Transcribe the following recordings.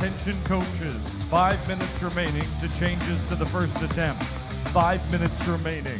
Attention coaches, 5 minutes remaining to changes to the first attempt. 5 minutes remaining.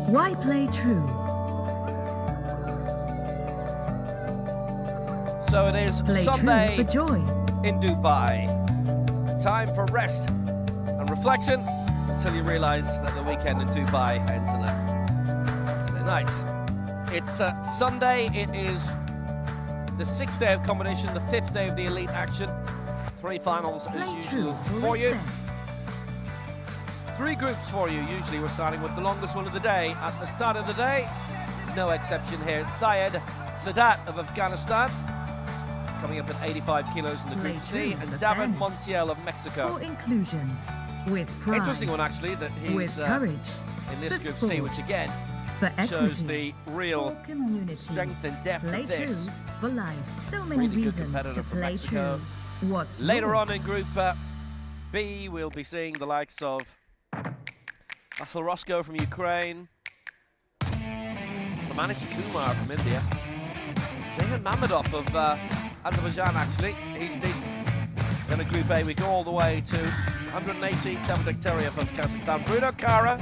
Why play true? So it is Play Sunday true for joy. in Dubai. Time for rest and reflection until you realise that the weekend in Dubai ends on a Saturday night. It's Sunday. It is the 6th day of competition, the 5th day of the elite action. 3 finals as usual for you. 3 groups for you. Usually we're starting with the longest one of the day at the start of the day. No exception here. Syed Sadat of Afghanistan coming up at 85 kilos in the Group C, and David Montiel of Mexico. For inclusion, with pride. Interesting one actually that he's with courage. in this For Group sport. C, which again For shows equity. the real For community. strength and depth Play of this. true for life. So many Really good reasons competitor to from play Mexico. true. What's Later yours? on in Group B, we'll be seeing the likes of Vasyl Roscoe from Ukraine, Manish Kumar from India, Zayn Mamedov of Azerbaijan actually, he's decent. Then in Group A we go all the way to 180, David Dekteriev of Kazakhstan, Bruno Kara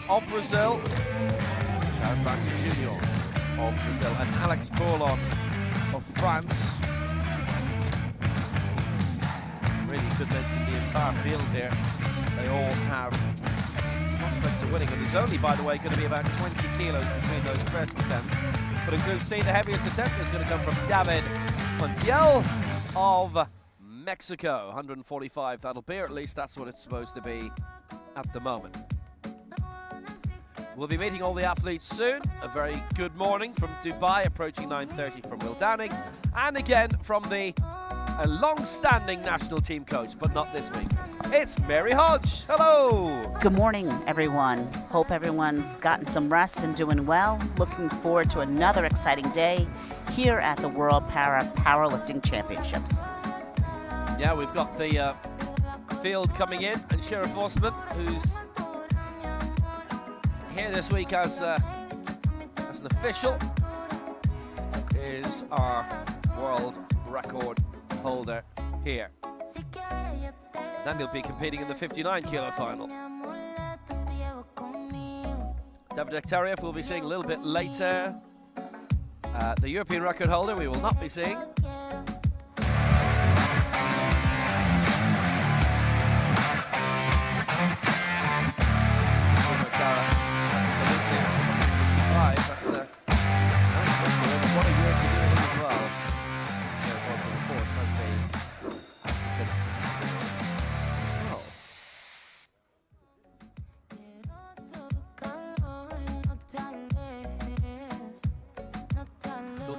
of Brazil, Sharon Francis Jr. of Brazil, and Alex Bourlon of France. Really could mention the entire field here. They all have prospects of winning, and there's only, by the way, going to be about 20 kilos between those first attempts. But in Group C, the heaviest attempt is going to come from David Montiel of Mexico. 145 that'll be, or at least that's what it's supposed to be at the moment. We'll be meeting all the athletes soon. A very good morning from Dubai, approaching 9:30 from Will Downing, and again from the long-standing national team coach, but not this week. It's Mary Hodge. Hello. Good morning, everyone. Hope everyone's gotten some rest and doing well. Looking forward to another exciting day here at the World Powerlifting Championships. Yeah, we've got the field coming in, and Sheriff Osman, who's here this week as an official, is our world record holder here. Then he'll be competing in the 59 kilo final. David Dekteriev we'll be seeing a little bit later. The European record holder we will not be seeing.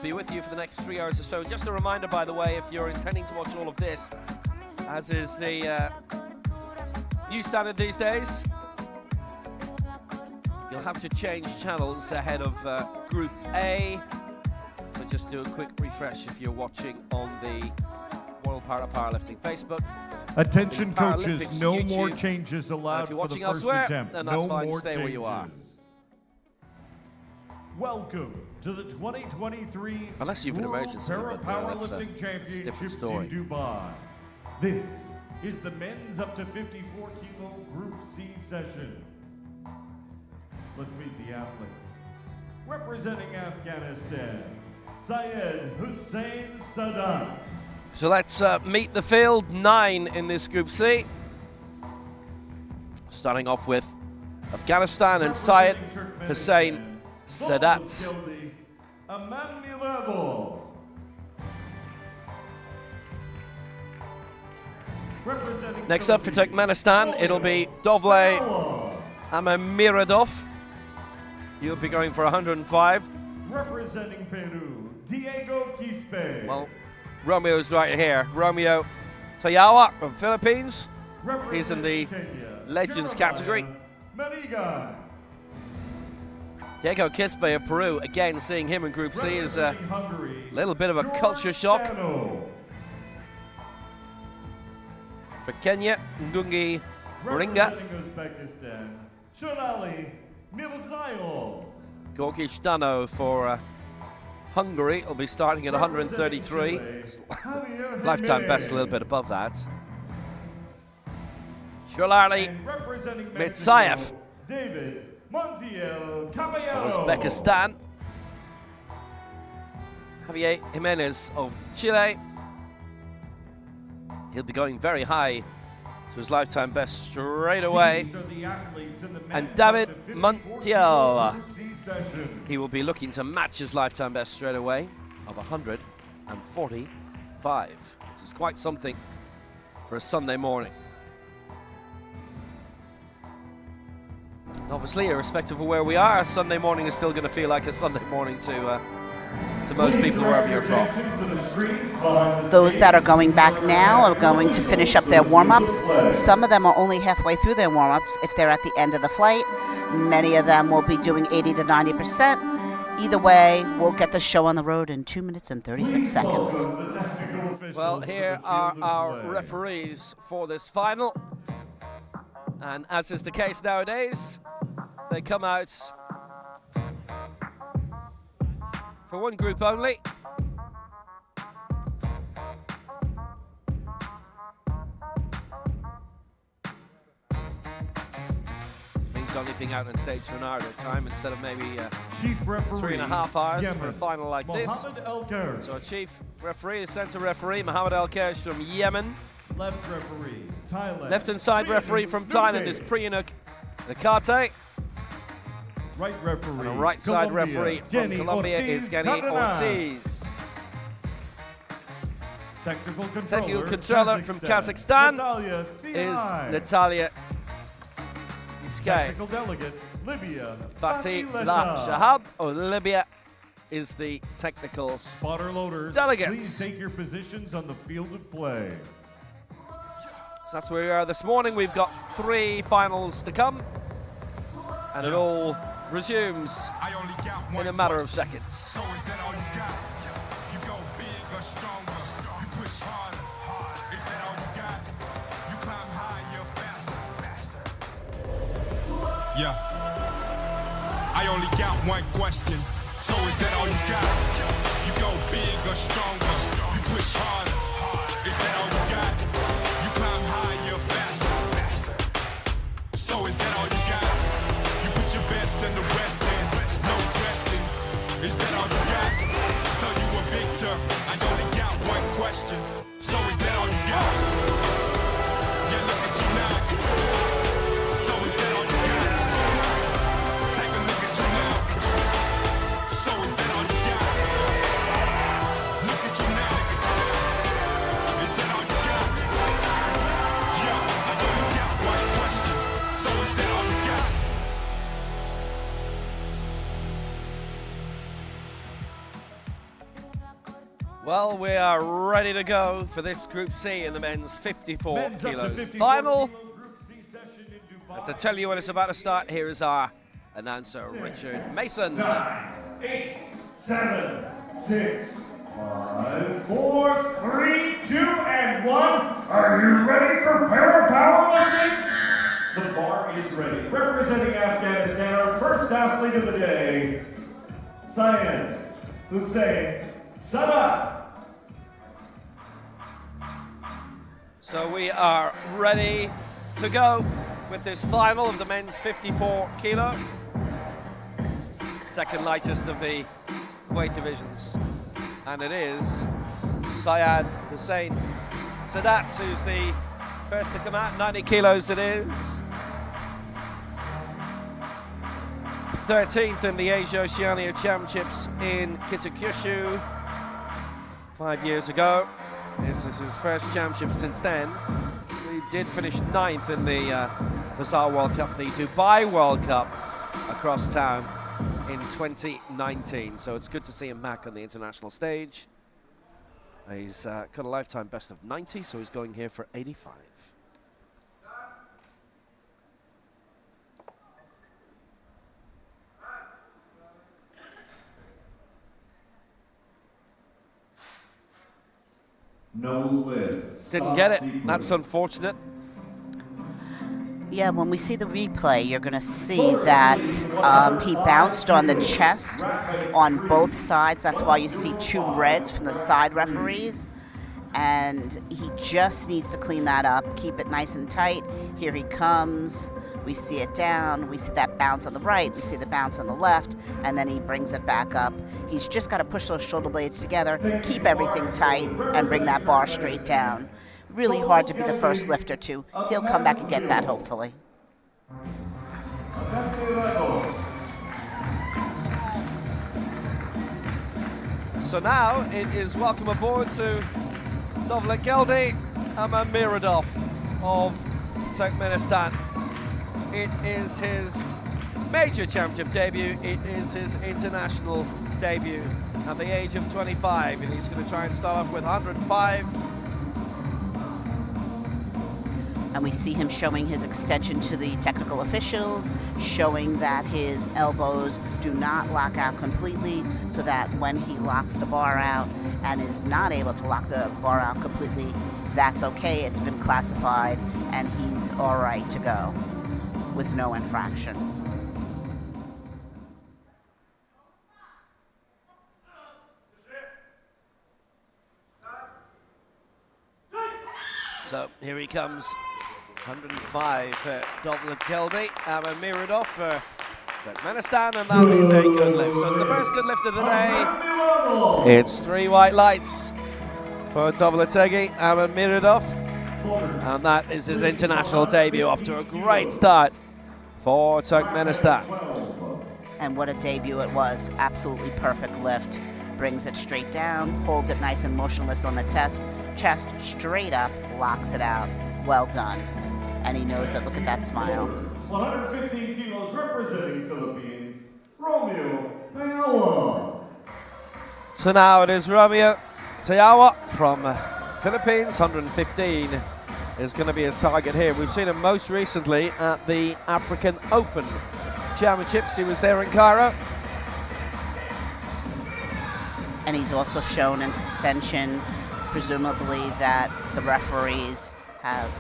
Be with you for the next 3 hours or so. Just a reminder, by the way, if you're intending to watch all of this, as is the new standard these days, you'll have to change channels ahead of Group A. So just do a quick refresh if you're watching on the World Powerlifting Facebook. Attention the Paralympics coaches, no more YouTube. changes If allowed you're for the watching first elsewhere, attempt. then that's no fine. more Stay where you are. changes. Welcome to the 2023 Unless you've an World emergency, but, Powerlifting that's a Championships different story. in Dubai. This is the men's up to 54 kilo Group C session. Let's meet the athletes. Representing Afghanistan, Syed Hussein Sadat. So let's meet the field. 9 in this Group C. Starting off with Afghanistan and Syed Hussein Sadat. Next up for Turkmenistan, it'll be Dovle Amamiradov. He'll be going for 105. Representing Peru, Diego Quispe. Well, Romeo's right here. Romeo Tayawa from Philippines. He's in the Legends category. Mariga. Diego Quispe of Peru, again seeing him in Group C is a little bit of a culture shock. For Kenya, Ngungi Moringa. Uzbekistan, Shonali Mirzailov. Gorgi Stano for Hungary will be starting at 133. Lifetime best a little bit above that. Sholali Mitsayev David Montiel of Caballero. Uzbekistan. Javier Jimenez of Chile. He'll be going very high to his lifetime best straight away. And David Montiel, he will be looking to match his lifetime best straight away of 145, which is quite something for a Sunday morning. Obviously, irrespective of where we are, a Sunday morning is still going to feel like a Sunday morning to most people wherever you're from. Those that are going back now are going to finish up their warm-ups. Some of them are only halfway through their warm-ups if they're at the end of the flight. Many of them will be doing 80 to 90%. Either way, we'll get the show on the road in 2 minutes and 36 seconds. Well, here are our referees for this final. And as is the case nowadays, they come out for one group only. This means only being out on stage for an hour at a time instead of maybe Chief referee, 3.5 hours Yemen, for a final like this. Mohammed El Kersh. So our chief referee is centre referee Mohammed El Kersh from Yemen. Left referee, Thailand. Left hand side referee from Thailand is Priyanuk Nakate. Right referee, And a right side Colombia, referee from Jenny Colombia Ortiz is Kenny Cardenas. Ortiz. Technical controller from Kazakhstan Natalia Is Tsiai. Natalia Iskay. Technical delegate, Libya, Fatih Lesha. La Shahab of Libya is the technical. Spotter loaders, Delegates. please take your positions on the field of play. So that's where we are this morning. We've got 3 finals to come, and it all resumes in a matter of seconds. So is that all you got? You go big or stronger. You push harder. Is that all you got? You climb higher, faster. Yeah. I only got one question. So is that all you got? You go big or stronger. You push harder. Is that all you got? You climb higher, faster. So is that all you got? You put your best in the West End. No question. Is that all you got? So you a victor. I only got one question. So is that all you got? Yeah, look at you now. So is that all you got? Take a look at you now. So is that all you got? Look at you now. Is that all you got? Yeah, I only got one question. So is that all you got? Well, we are ready to go for this Group C in the men's 54 Men's up to kilos 54 final. kilo Group C session in Dubai. And to tell you when it's about to start, here is our announcer, Richard Mason. 9, 8, 7, 6, 5, 4, 3, 2, and 1. Are you ready for Powerlifting? The bar is ready. Representing Afghanistan, our first athlete of the day, Syed Hussein Sadat. So we are ready to go with this final of the men's 54 kilo. Second lightest of the weight divisions. And it is Syed Hussein Sadat who's the first to come out. 90 kilos it is. 13th in the Asia Oceania Championships in Kitakyushu 5 years ago. This is his first championship since then. He did finish 9th in the Bazaar World Cup, the Dubai World Cup across town in 2019. So it's good to see him back on the international stage. He's got a lifetime best of 90, so he's going here for 85. No lifts. Didn't get it. That's unfortunate. Yeah, when we see the replay, you're going to see that he bounced on the chest on both sides. That's why you see 2 reds from the side referees. And he just needs to clean that up, keep it nice and tight. Here he comes. We see it down. We see that bounce on the right. We see the bounce on the left. And then he brings it back up. He's just got to push those shoulder blades together, keep everything tight, and bring that bar straight down. Really hard to be the first lifter, too. He'll come back and get that, hopefully. So now it is welcome aboard to Dovlekeldi Amamiradov of Turkmenistan. It is his major championship debut. It is his international debut at the age of 25, and he's going to try and start off with 105. And we see him showing his extension to the technical officials, showing that his elbows do not lock out completely, so that when he locks the bar out and is not able to lock the bar out completely, that's okay. It's been classified, and he's all right to go with no infraction. So here he comes, 105 for Dovlekeldi Amamiradov for Turkmenistan, and that is a good lift. So it's the first good lift of the day. It's 3 white lights for Dovlekeldi Amamiradov, and that is his international debut after a great start for Turkmenistan. And what a debut it was. Absolutely perfect lift. Brings it straight down, holds it nice and motionless on the chest, straight up, locks it out. Well done. And he knows it. Look at that smile. 115 kilos representing Philippines, Romeo Payawa. So now it is Romeo Payawa from Philippines. 115 is going to be his target here. We've seen him most recently at the African Open Championships. He was there in Cairo. And he's also shown an extension, presumably that the referees have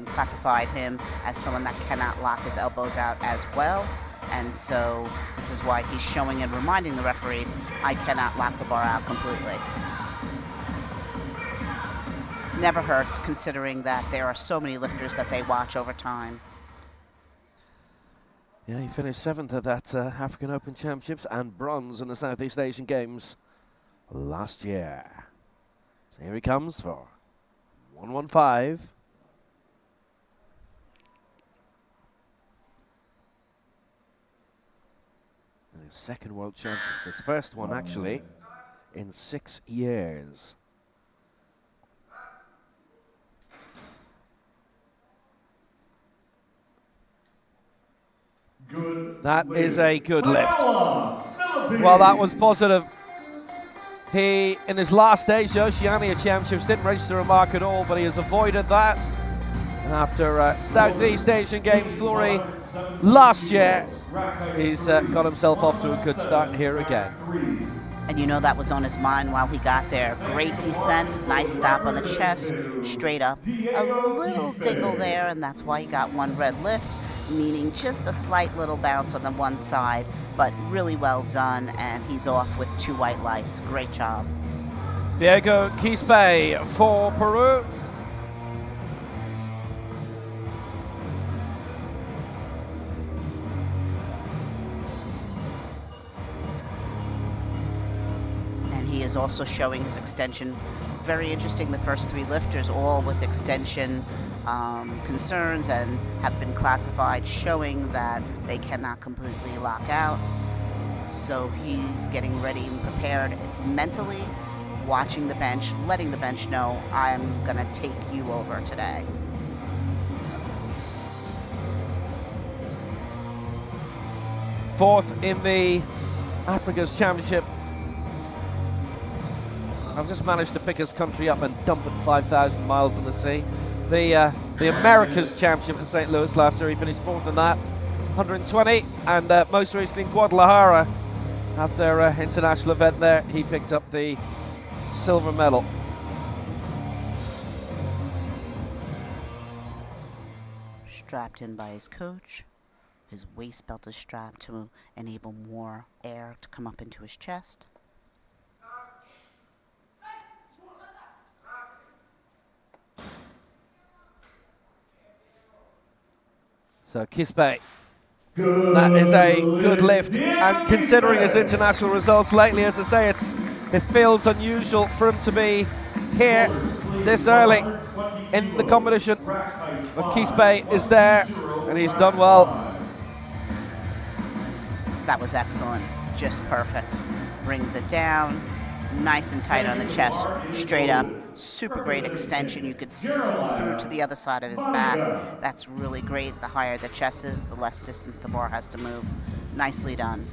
classified him as someone that cannot lock his elbows out as well. And so this is why he's showing and reminding the referees, I cannot lock the bar out completely. Never hurts, considering that there are so many lifters that they watch over time. Yeah, he finished 7th at that African Open Championships and bronze in the Southeast Asian Games last year. So here he comes for 115. And his second World Championships, his first one actually in 6 years. That is a good lift. Well, that was positive. He, in his last stage, the Oceania Championships, didn't register a mark at all, but he has avoided that. After Southeast Asian Games glory last year, he's got himself off to a good start here again. And you know that was on his mind while he got there. Great descent, nice stop on the chest, straight up. A little dingle there, and that's why he got one red lift, meaning just a slight little bounce on the one side, but really well done, and he's off with 2 white lights. Great job. Diego Quispe for Peru. He is also showing his extension. Very interesting, the first 3 lifters all with extension concerns and have been classified, showing that they cannot completely lock out. So he's getting ready and prepared mentally, watching the bench, letting the bench know, I'm gonna take you over today. Fourth in the Africa's Championship. I've just managed to pick his country up and dump it 5,000 miles in the sea. The America's Championship in St. Louis last year, he finished 4th in that, 120, and most recently in Guadalajara, at their international event there, he picked up the silver medal. Strapped in by his coach. His waist belt is strapped to enable more air to come up into his chest. So Quispe, that is a good lift, and considering his international results lately, as I say, it feels unusual for him to be here this early in the competition. But Quispe is there, and he's done well. That was excellent, just perfect. Brings it down, nice and tight on the chest, straight up. Super great extension. You could see through to the other side of his back. That's really great. The higher the chest is, the less distance the bar has to move. Nicely done.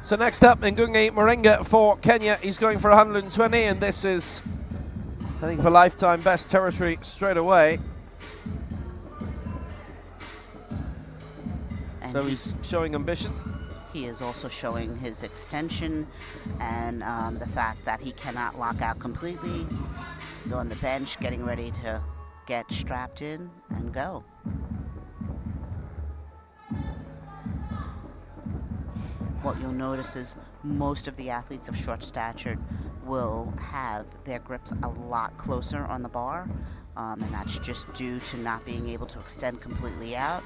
So next up, Ngungi Moringa for Kenya. He's going for 120, and this is, I think, for lifetime best territory straight away. And so he's showing ambition. He is also showing his extension and the fact that he cannot lock out completely. He's on the bench getting ready to get strapped in and go. What you'll notice is most of the athletes of short stature will have their grips a lot closer on the bar, and that's just due to not being able to extend completely out,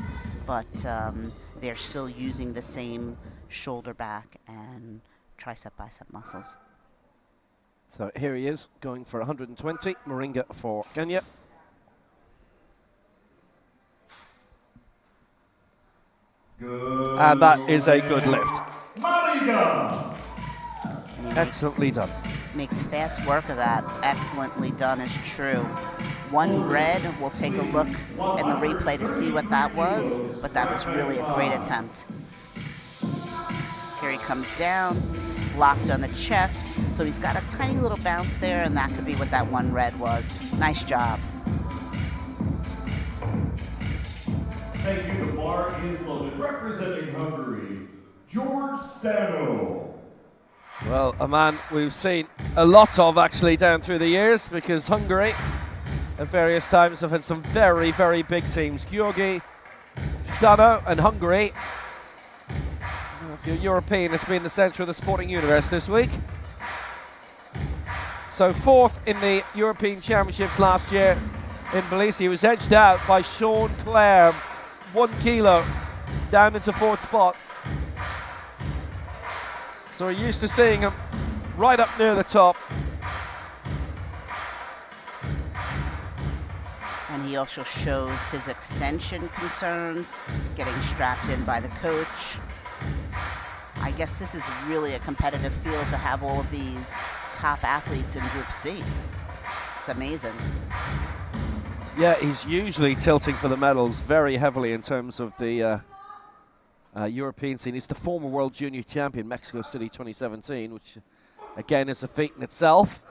but they're still using the same shoulder back and tricep bicep muscles. So here he is going for 120, Moringa for Kenya. Good. And that is a good lift. Moringa. Excellently done. Makes fast work of that. Excellently done is true. One red, we'll take a look in the replay to see what that was, but that was really a great attempt. Here he comes down, locked on the chest, so he's got a tiny little bounce there, and that could be what that one red was. Nice job. Thank you. The bar is loaded. Representing Hungary, George Stano. Well, a man we've seen a lot of actually down through the years, because Hungary at various times have had some very, very big teams. Georgi, Stano and Hungary. If you're European, it's been the centre of the sporting universe this week. So 4th in the European Championships last year in Belize. He was edged out by Sean Clare, 1 kilo down into 4th spot. So we're used to seeing him right up near the top. And he also shows his extension concerns, getting strapped in by the coach. I guess this is really a competitive field to have all of these top athletes in Group C. It's amazing. Yeah, he's usually tilting for the medals very heavily in terms of the European scene. He's the former World Junior Champion, Mexico City 2017, which again is a feat in itself.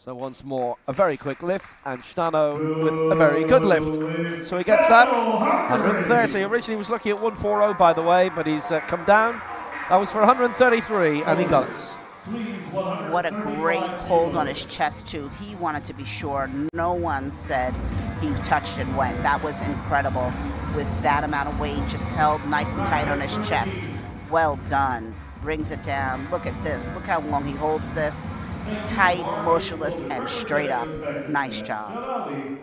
So once more, a very quick lift, and Stano with a very good lift. So he gets that 130. Originally he was looking at 140, by the way, but he's come down. That was for 133, and he got it. What a great hold on his chest, too. He wanted to be sure. No one said he touched and went. That was incredible. With that amount of weight just held nice and tight on his chest. Well done. Brings it down. Look at this. Look how long he holds this. Tight, motionless, and straight up. Nice job.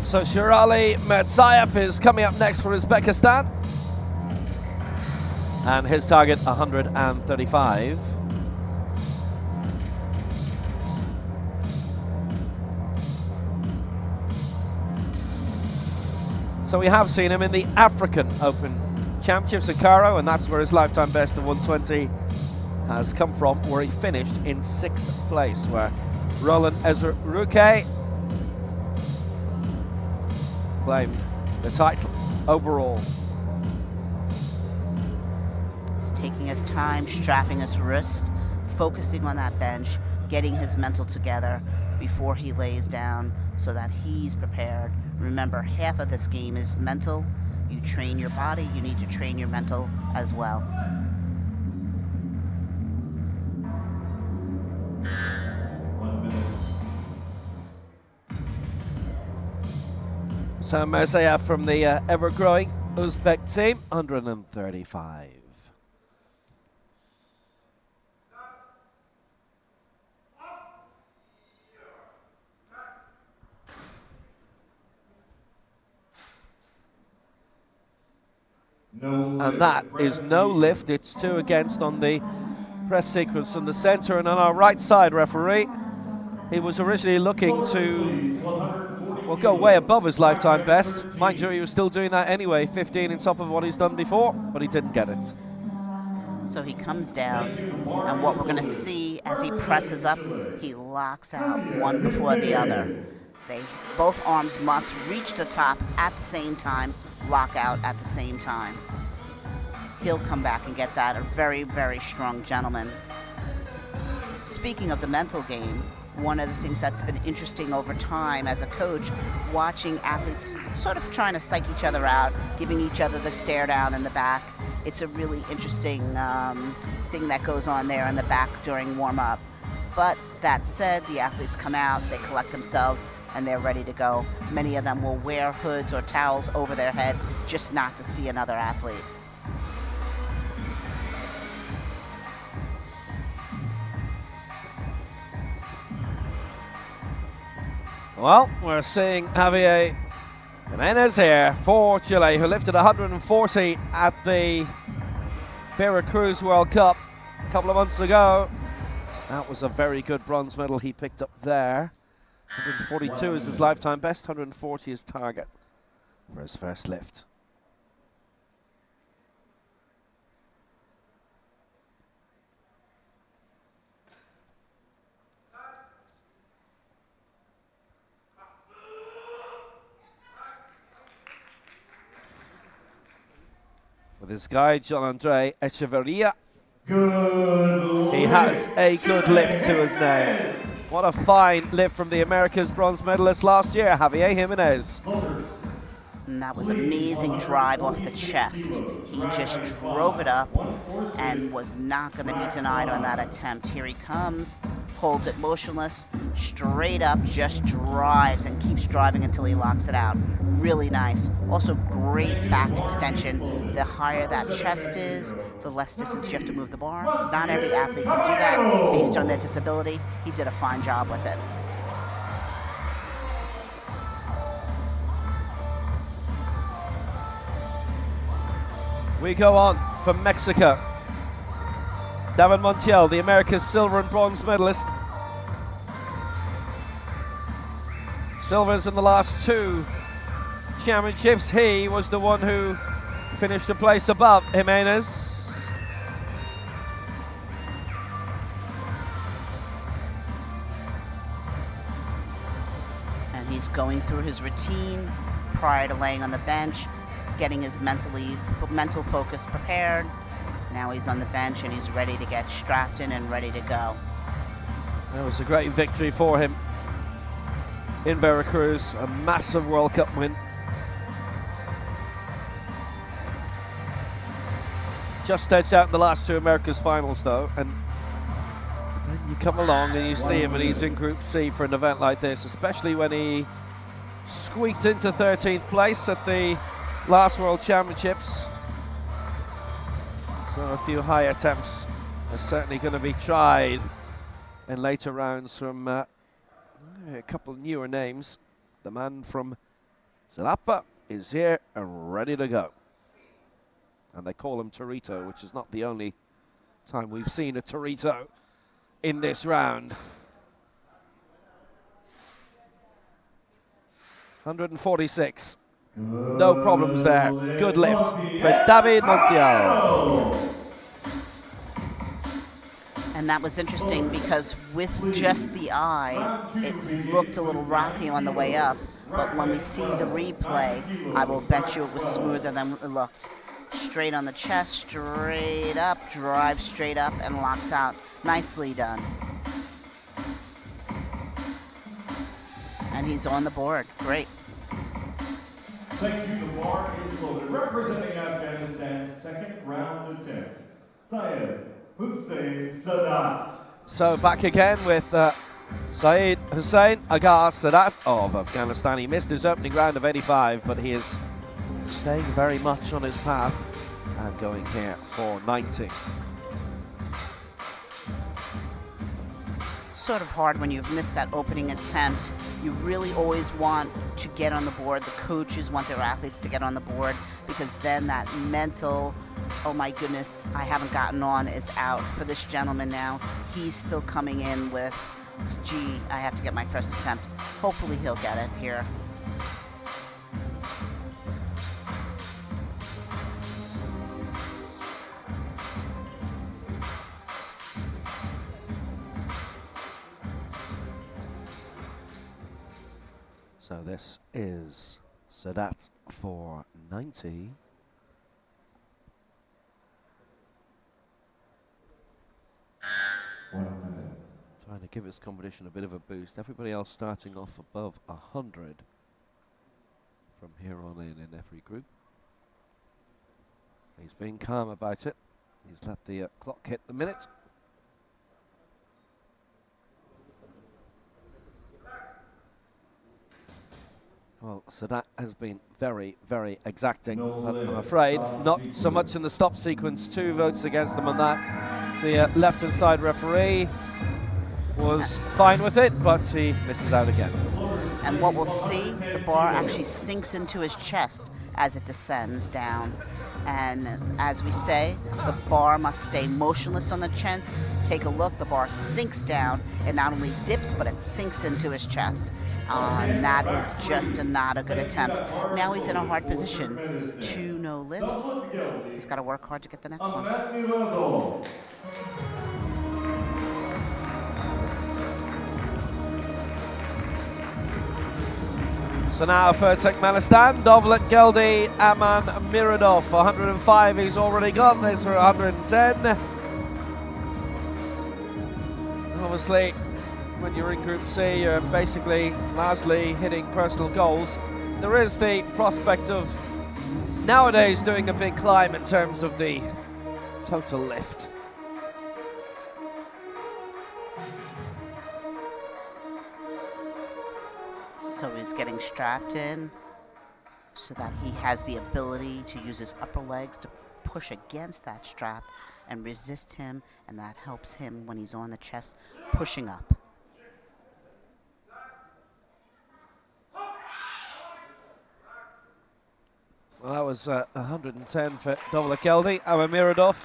So Shirali Mirzayev is coming up next for Uzbekistan. And his target, 135. So we have seen him in the African Open Championships in Cairo, and that's where his lifetime best of 120 has come from, where he finished in 6th place, where Roland Ezruke claimed the title overall. He's taking his time, strapping his wrist, focusing on that bench, getting his mental together before he lays down so that he's prepared. Remember, half of this game is mental. You train your body, you need to train your mental as well. So Mirzayev from the ever-growing Uzbek team, 135. And that is no lift, it's 2 against on the press sequence on the center. And on our right side, referee, he was originally looking to, well, go way above his lifetime best. Mind you, he was still doing that anyway, 15 on top of what he's done before, but he didn't get it. So he comes down, and what we're going to see as he presses up, he locks out one before the other. Both arms must reach the top at the same time, lock out at the same time. He'll come back and get that. A very, very strong gentleman. Speaking of the mental game, one of the things that's been interesting over time as a coach, watching athletes sort of trying to psych each other out, giving each other the stare down in the back. It's a really interesting thing that goes on there in the back during warm-up. But that said, the athletes come out, they collect themselves, and they're ready to go. Many of them will wear hoods or towels over their head just not to see another athlete. Well, we're seeing Javier Jimenez here for Chile, who lifted 140 at the Veracruz World Cup a couple of months ago. That was a very good bronze medal he picked up there. 142 is his lifetime best, 140 is target for his first lift. With his guide, John-Andre Echeverria. He has a good lift to his name. What a fine lift from the America's bronze medalist last year, Javier Jimenez. And that was amazing drive off the chest. He just drove it up and was not going to be denied on that attempt. Here he comes, holds it motionless, straight up, just drives and keeps driving until he locks it out. Really nice. Also great back extension. The higher that chest is, the less distance you have to move the bar. Not every athlete can do that based on their disability. He did a fine job with it. We go on from Mexico. David Montiel, the America's silver and bronze medalist. Silvers in the last 2 championships. He was the one who finished a place above Jimenez. And he's going through his routine prior to laying on the bench, getting his mental focus prepared. Now he's on the bench and he's ready to get strapped in and ready to go. That was a great victory for him in Veracruz, a massive World Cup win. Just edged out in the last 2 Americas finals though, and then you come along and you see him and he's in Group C for an event like this, especially when he squeaked into 13th place at the last World Championships. So a few high attempts are certainly going to be tried in later rounds from a couple of newer names. The man from Zalapa is here and ready to go. And they call him Torito, which is not the only time we've seen a Torito in this round. 146. No problems there. Good lift for David Montiel. And that was interesting because with just the eye, it looked a little rocky on the way up. But when we see the replay, I will bet you it was smoother than it looked. Straight on the chest, straight up, drives straight up and locks out. Nicely done. And he's on the board. Great. Thank you. The bar is loaded. Representing Afghanistan's second round attempt, Syed Hussein Sadat. So back again with Syed Hussein Agar Sadat of Afghanistan. He missed his opening round of 85, but he is staying very much on his path and going here for 90. Sort of hard when you've missed that opening attempt. You really always want to get on the board. The coaches want their athletes to get on the board because then that mental, oh my goodness, I haven't gotten on is out. For this gentleman now, he's still coming in with, gee, I have to get my first attempt. Hopefully he'll get it here. So this is Sadat for 90. Trying to give his competition a bit of a boost. Everybody else starting off above 100 from here on in every group. He's being calm about it. He's let the clock hit the minute. Well, Sadat has been very, very exacting, but I'm afraid not so much in the stop sequence. 2 votes against him on that. The left-hand side referee was fine with it, but he misses out again. And what we'll see, the bar actually sinks into his chest as it descends down. And as we say, the bar must stay motionless on the chest. Take a look, the bar sinks down. It not only dips, but it sinks into his chest. And that is just not a good attempt. Now he's in a hard position. 2 no lifts. He's got to work hard to get the next one. So now for Turkmenistan, Dovlet Geldi, Aman Miradov. 105 he's already got, this for 110. Obviously, when you're in Group C, you're basically largely hitting personal goals. There is the prospect of nowadays doing a big climb in terms of the total lift. So he's getting strapped in so that he has the ability to use his upper legs to push against that strap and resist him, and that helps him when he's on the chest pushing up. Well, that was 110 for Dovlet Geldi. Aman Miradov.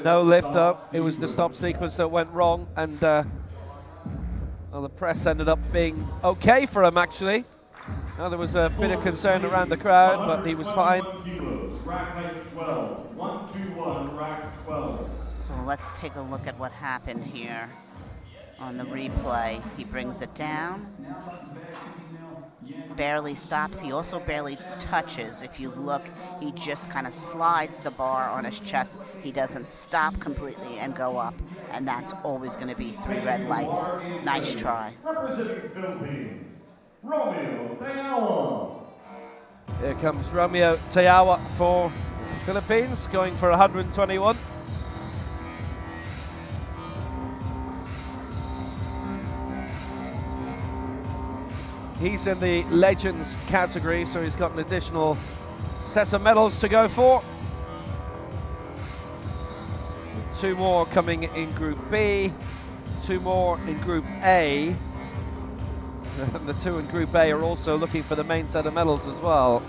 No lift though. It was the stop sequence that went wrong, and well, the press ended up being okay for him actually. Now there was a bit of concern around the crowd, but he was fine. So let's take a look at what happened here on the replay. He brings it down. barely stops. He also barely touches. If you look, he just kind of slides the bar on his chest. He doesn't stop completely and go up. And that's always going to be 3 red lights. Nice try. Representing Philippines, Romeo Tayawa. Here comes Romeo Tayawa for Philippines, going for 121. He's in the Legends category, so he's got an additional set of medals to go for. 2 more coming in Group B, 2 more in Group A. And the 2 in Group A are also looking for the main set of medals as well.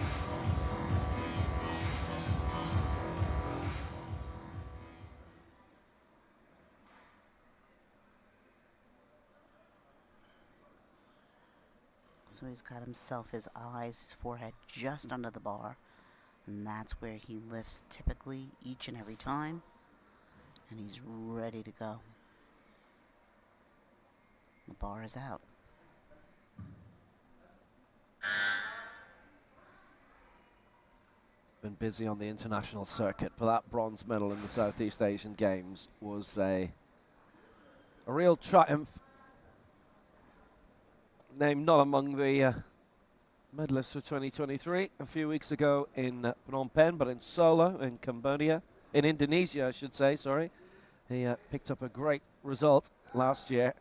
So he's got himself, his eyes, his forehead just under the bar. And that's where he lifts typically each and every time. And he's ready to go. The bar is out. Been busy on the international circuit, but that bronze medal in the Southeast Asian Games was a real triumph. Named not among the medalists for 2023 a few weeks ago in Phnom Penh, but in Solo in Cambodia, in Indonesia I should say, sorry. He picked up a great result last year,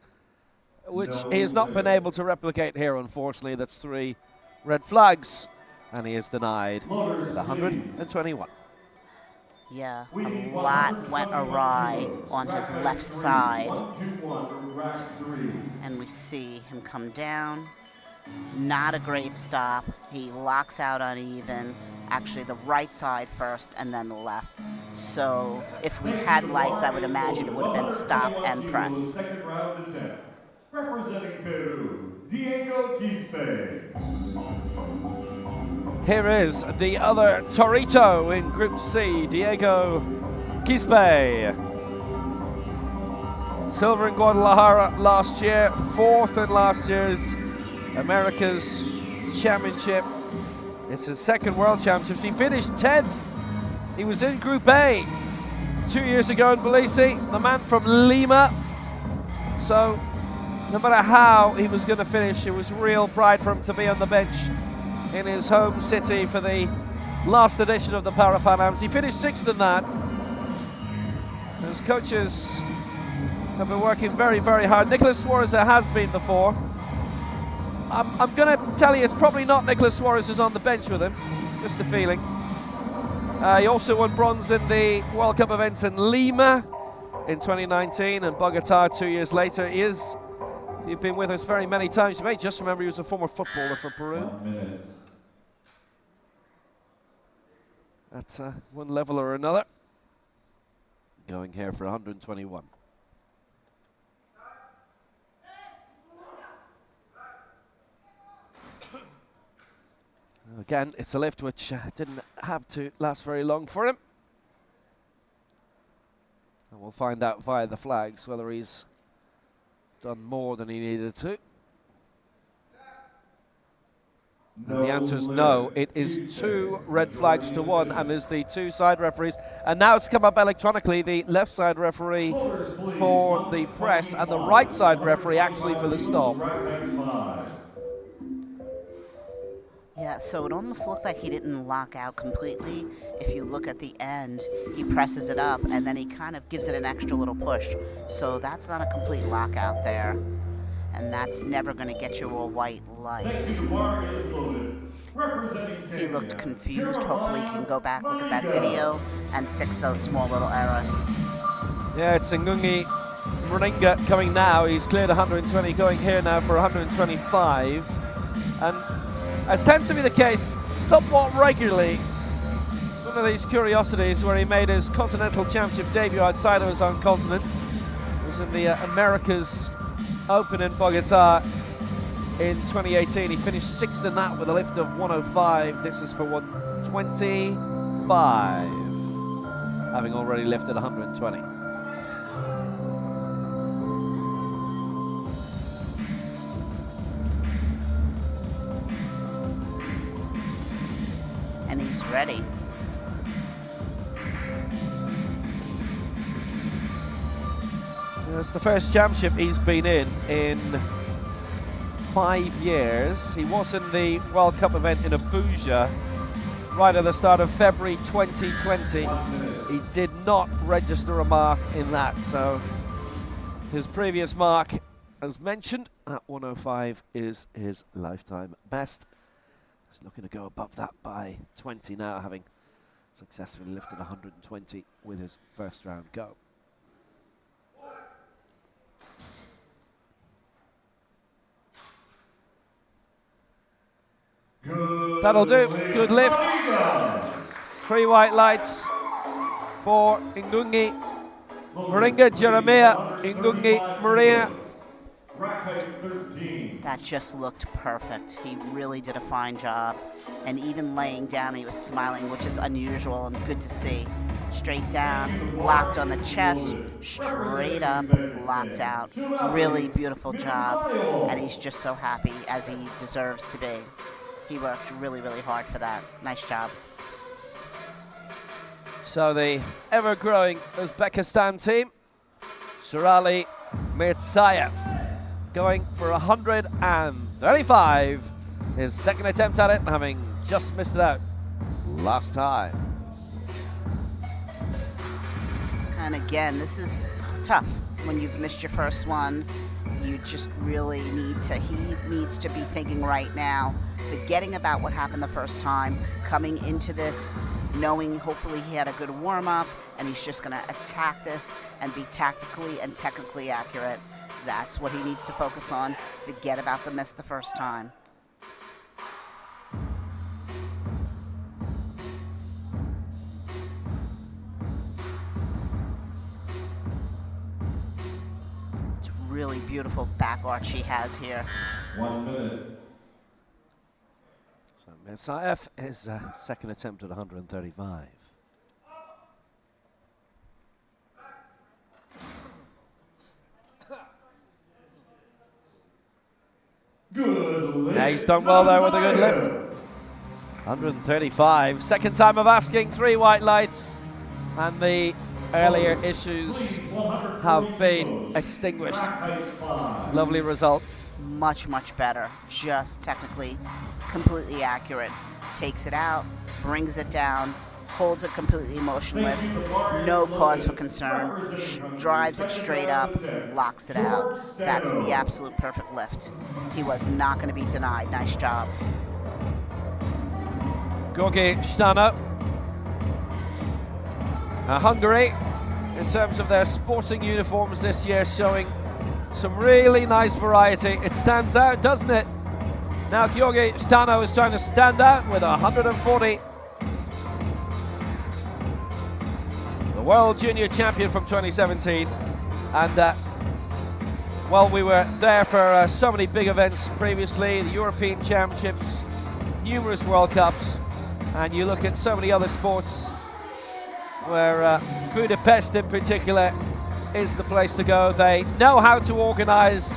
which he has not been able to replicate here, unfortunately. That's 3 red flags, and he is denied at 121. Yeah, a lot went awry on his left side. And we see him come down. Not a great stop. He locks out uneven. Actually, the right side first and then the left. So if we had lights, I would imagine it would have been stop and press. Second round attempt. Representing Peru, Diego Quispe. Here is the other Torito in Group C, Diego Quispe. Silver in Guadalajara last year, 4th in last year's America's Championship. It's his 2nd World Championships. He finished 10th. He was in Group A 2 years ago in Belize, the man from Lima. So no matter how he was going to finish, it was real pride for him to be on the bench in his home city for the last edition of the Paralympics. He finished 6th in that. His coaches have been working very, very hard. Nicholas Suarez has been before. I'm going to tell you, it's probably not Nicholas Suarez who's on the bench with him. Just a feeling. He also won bronze in the World Cup events in Lima in 2019 and Bogota 2 years later. He's been with us very many times. You may just remember he was a former footballer for Peru. 1 minute. At one level or another. Going here for 121. Again, it's a lift which didn't have to last very long for him. And we'll find out via the flags whether he's done more than he needed to. And the answer is no. It is 2 red flags to 1, and there's the 2 side referees. And now it's come up electronically, the left side referee for the press and the right side referee actually for the stop. Yeah, so it almost looked like he didn't lock out completely. If you look at the end, he presses it up and then he kind of gives it an extra little push. So that's not a complete lockout there. And that's never going to get you a white light. He looked confused. Hopefully he can go back, look at that video, and fix those small little errors. Yeah, it's Ngungi Mringa coming now. He's cleared 120, going here now for 125. And as tends to be the case somewhat regularly, one of these curiosities where he made his Continental Championship debut outside of his own continent. It was in the Americas Open in Bogota in 2018. He finished 6th in that with a lift of 105. This is for 125, having already lifted 120. He's ready. It's the first championship he's been in 5 years. He was in the World Cup event in Abuja right at the start of February 2020. He did not register a mark in that, so his previous mark, as mentioned, at 105 is his lifetime best. He's looking to go above that by 20 now, having successfully lifted 120 with his first round go. That'll do. Good lift. 3 white lights for Ngungi Moringa, Jeremiah Ngungi Maria. That just looked perfect. He really did a fine job. And even laying down, he was smiling, which is unusual and good to see. Straight down, locked on the chest, straight up, locked out. Really beautiful job. And he's just so happy, as he deserves to be. He worked really, really hard for that. Nice job. So the ever-growing Uzbekistan team, Surali Mirzayev, going for 135. His second attempt at it, having just missed it out last time. And again, this is tough. When you've missed your first one, you just really need to, he needs to be thinking right now, forgetting about what happened the first time, coming into this, knowing hopefully he had a good warm-up, and he's just going to attack this and be tactically and technically accurate. That's what he needs to focus on. Forget about the miss the first time. It's really beautiful back arch he has here. 1 minute. So Mirzayev is second attempt at 135. Good lift. Yeah, he's done well there with a good lift. 135. Second time of asking, 3 white lights, and the earlier issues have been extinguished. Lovely result. Much, much better. Just technically completely accurate. Takes it out, brings it down, holds it completely motionless, no cause for concern, drives it straight up, locks it out. That's the absolute perfect lift. He was not going to be denied. Nice job. Gorgi Stano. Hungary, in terms of their sporting uniforms this year, showing some really nice variety. It stands out, doesn't it? Now Georgi Stano is trying to stand out with 140. The World Junior Champion from 2017. And, well, we were there for so many big events previously, the European Championships, numerous World Cups, and you look at so many other sports where Budapest in particular is the place to go. They know how to organize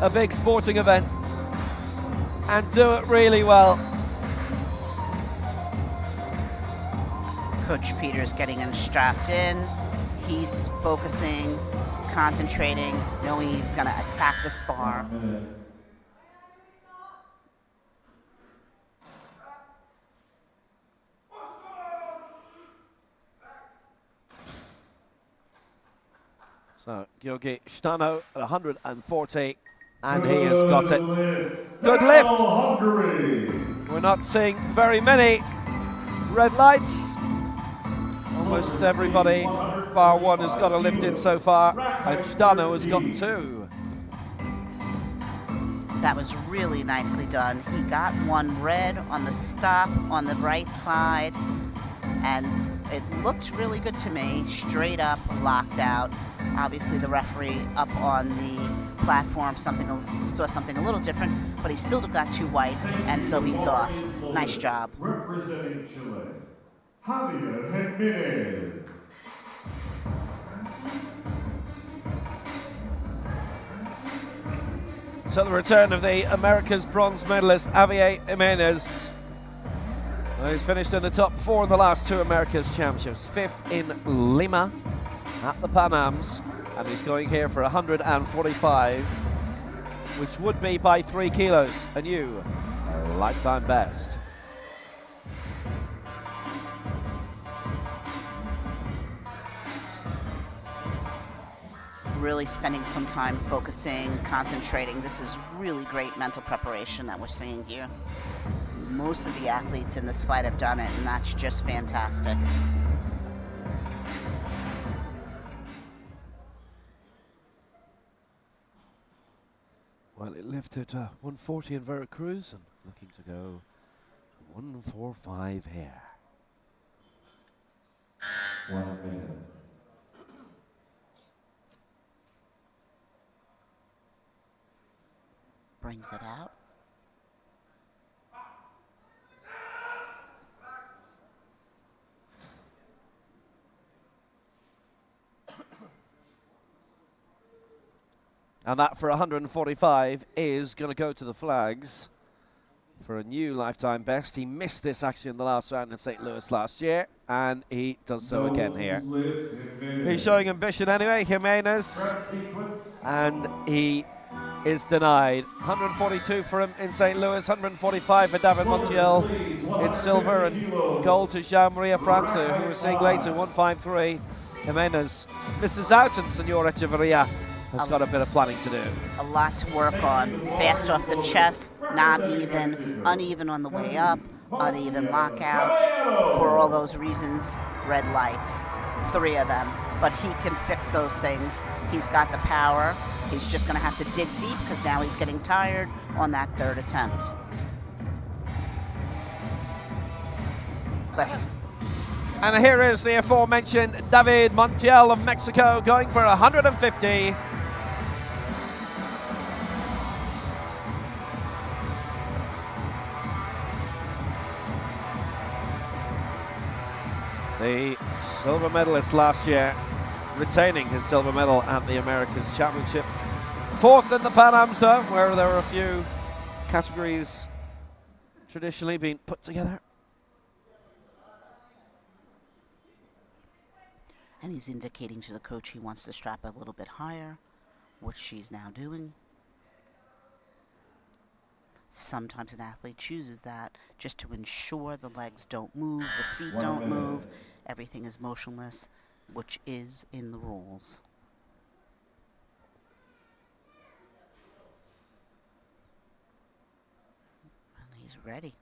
a big sporting event and do it really well. Coach Peter's getting him strapped in. He's focusing, concentrating, knowing he's going to attack the spar. So Georgi Stano at 140, and he has got it. Good lift. We're not seeing very many red lights. Almost everybody, bar one, has got a lift in so far, and Stano has got 2. That was really nicely done. He got one red on the stop on the right side, and it looked really good to me. Straight up, locked out. Obviously, the referee up on the platform saw something a little different, but he still got 2 whites, and so he's off. Nice job. Representing Chile, Javier Jimenez. So the return of the America's bronze medalist, Javier Jimenez. He's finished in the top 4 in the last 2 America's Championships. 5th in Lima at the Pan Ams, and he's going here for 145, which would be by 3 kilos a new lifetime best. Really spending some time focusing, concentrating. This is really great mental preparation that we're seeing here. Most of the athletes in this fight have done it, and that's just fantastic. Well, it lifted 140 in Veracruz and looking to go 145 here. 1 minute. Brings it out. And that for 145 is going to go to the flags for a new lifetime best. He missed this actually in the last round in St. Louis last year, and he does so again here. He's showing ambition anyway, Jimenez, and he is denied. 142 for him in St. Louis, 145 for David Montiel in silver, and gold to Jean-Maria França, who we're seeing later, 153. Jimenez misses out, and Senor Echeverria has got a bit of planning to do. A lot to work on. Fast off the chest, not even, uneven on the way up, uneven lockout. For all those reasons, red lights, 3 of them. But he can fix those things. He's got the power. He's just going to have to dig deep because now he's getting tired on that 3rd attempt. But and here is the aforementioned David Montiel of Mexico going for 150. The silver medalist last year, retaining his silver medal at the Americas Championship. 4th in the Pan Ams though, where there were a few categories traditionally being put together. and he's indicating to the coach he wants to strap a little bit higher, which she's now doing. Sometimes an athlete chooses that just to ensure the legs don't move, the feet don't move, everything is motionless, which is in the rules. And he's ready.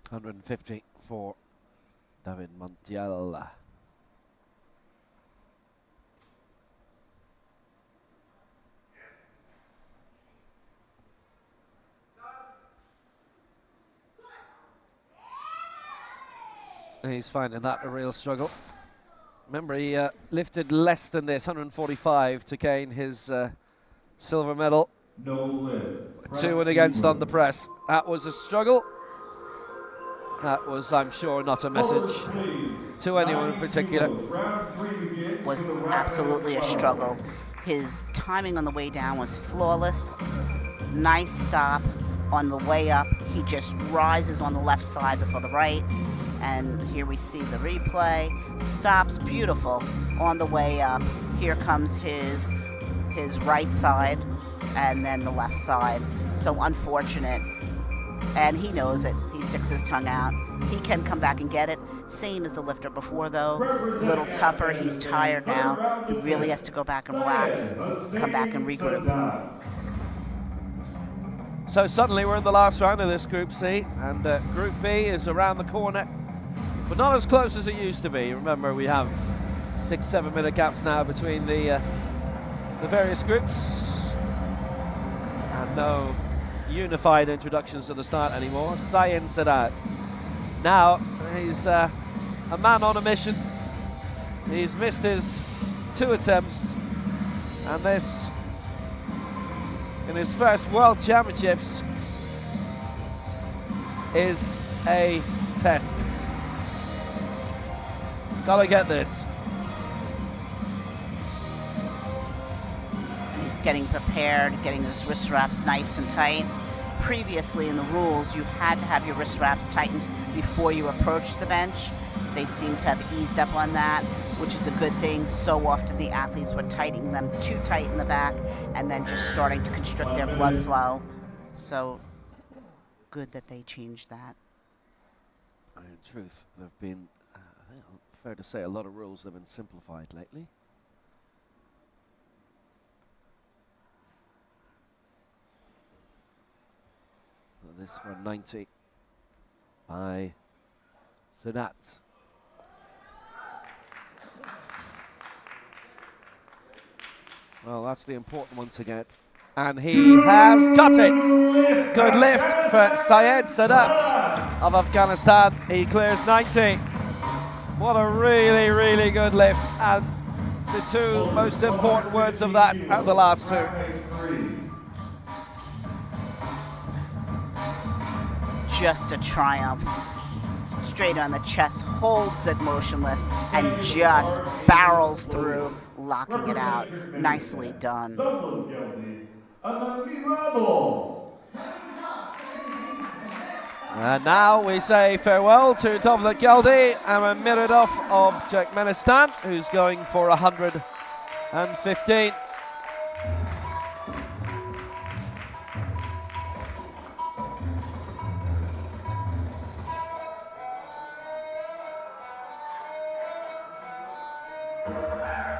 150 for David Montiel. He's finding that a real struggle. Remember, he lifted less than this, 145, to gain his silver medal. No lift. 2 and against on the press. That was a struggle. That was, I'm sure, not a message to anyone in particular. Was absolutely a struggle. His timing on the way down was flawless. Nice stop on the way up. He just rises on the left side before the right. And here we see the replay. Stops beautiful on the way up. Here comes his right side and then the left side. So unfortunate. And he knows it. He sticks his tongue out. He can come back and get it. Same as the lifter before, though. A little tougher. He's tired now. He really has to go back and relax, come back and regroup. So suddenly we're in the last round of this Group C, and Group B is around the corner, but not as close as it used to be. Remember, we have 6-7 minute gaps now between the various groups, and no unified introductions to the start anymore. Sayin Sadat. Now he's a man on a mission. He's missed his 2 attempts, and this in his first World Championships is a test. Gotta get this. He's getting prepared, getting his wrist wraps nice and tight. previously in the rules, you had to have your wrist straps tightened before you approached the bench. They seem to have eased up on that, which is a good thing. So often the athletes were tightening them too tight in the back and then just starting to constrict their blood flow. So good that they changed that. In truth, there have been, I think, fair to say, a lot of rules that have been simplified lately. This for 90 by Sadat. Well, that's the important one to get. And he has got it. Good lift for Syed Sadat of Afghanistan. He clears 90. What a really, really good lift. And the two most important words of that are the last two. Just a triumph. Straight on the chest, holds it motionless, and just barrels through, locking it out. Nicely done. And now we say farewell to Dovlet Geldi and Miradov of Turkmenistan, who's going for 115.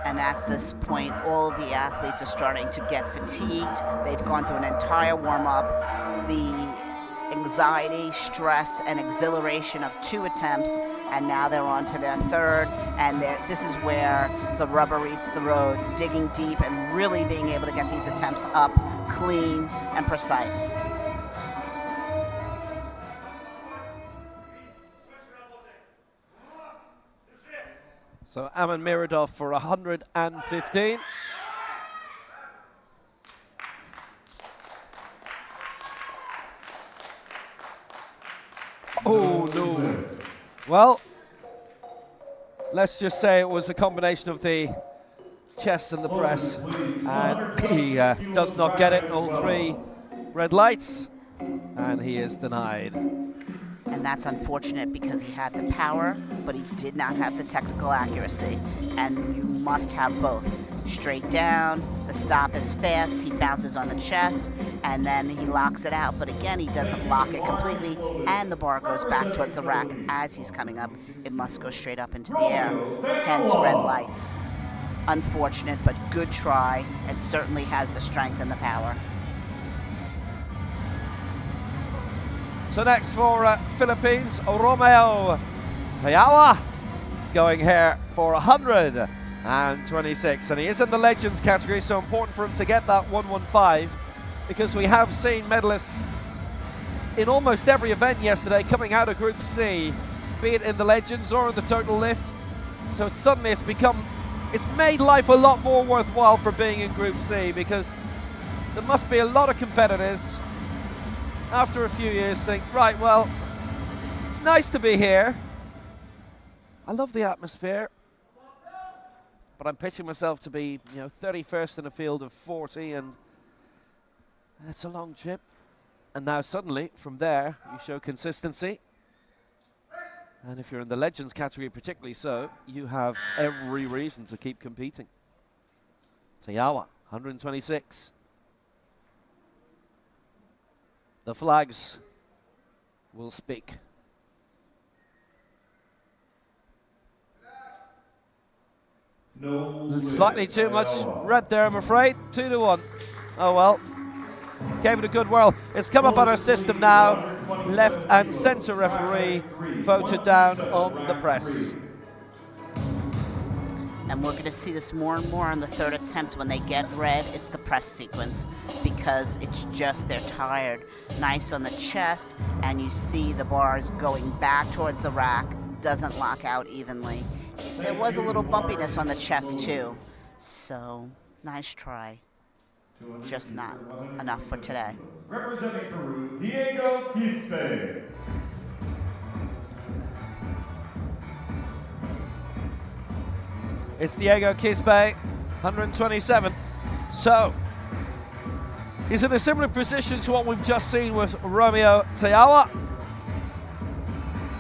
And at this point, all of the athletes are starting to get fatigued. They've gone through an entire warm-up. The anxiety, stress, and exhilaration of 2 attempts, and now they're on to their third, and this is where the rubber meets the road, digging deep and really being able to get these attempts up clean and precise. So Aman Miradov for 115. Oh no. Well, let's just say it was a combination of the chest and the press. And he does not get it. All 3 red lights. And he is denied. And that's unfortunate because he had the power, but he did not have the technical accuracy. And you must have both. Straight down, the stop is fast, he bounces on the chest, and then he locks it out. But again, he doesn't lock it completely, and the bar goes back towards the rack as he's coming up. It must go straight up into the air, hence red lights. Unfortunate, but good try. It certainly has the strength and the power. So next for Philippines, Romeo Tayawa going here for 126. And he is in the Legends category, so important for him to get that 115 because we have seen medalists in almost every event yesterday coming out of Group C, be it in the Legends or in the total lift. So suddenly it's made life a lot more worthwhile for being in Group C because there must be a lot of competitors after a few years think, right, well, it's nice to be here. I love the atmosphere. But I'm pitching myself to be, 31st in a field of 40, and it's a long trip. And now suddenly, from there, you show consistency. And if you're in the Legends category particularly so, you have every reason to keep competing. Tayawa, 126. The flags will speak. Slightly too much red there, I'm afraid. 2-1. Oh well. Gave it a good whirl. It's come up on our system now. Left and centre referee voted down on the press. And we're going to see this more and more on the third attempts. When they get red, it's the press sequence because it's just they're tired. Nice on the chest, and you see the bars going back towards the rack. Doesn't lock out evenly. There was a little bumpiness on the chest too. So, nice try. Just not enough for today. Representing Peru, Diego Quispe. It's Diego Quispe, 127. So, He's in a similar position to what we've just seen with Romeo Teawa.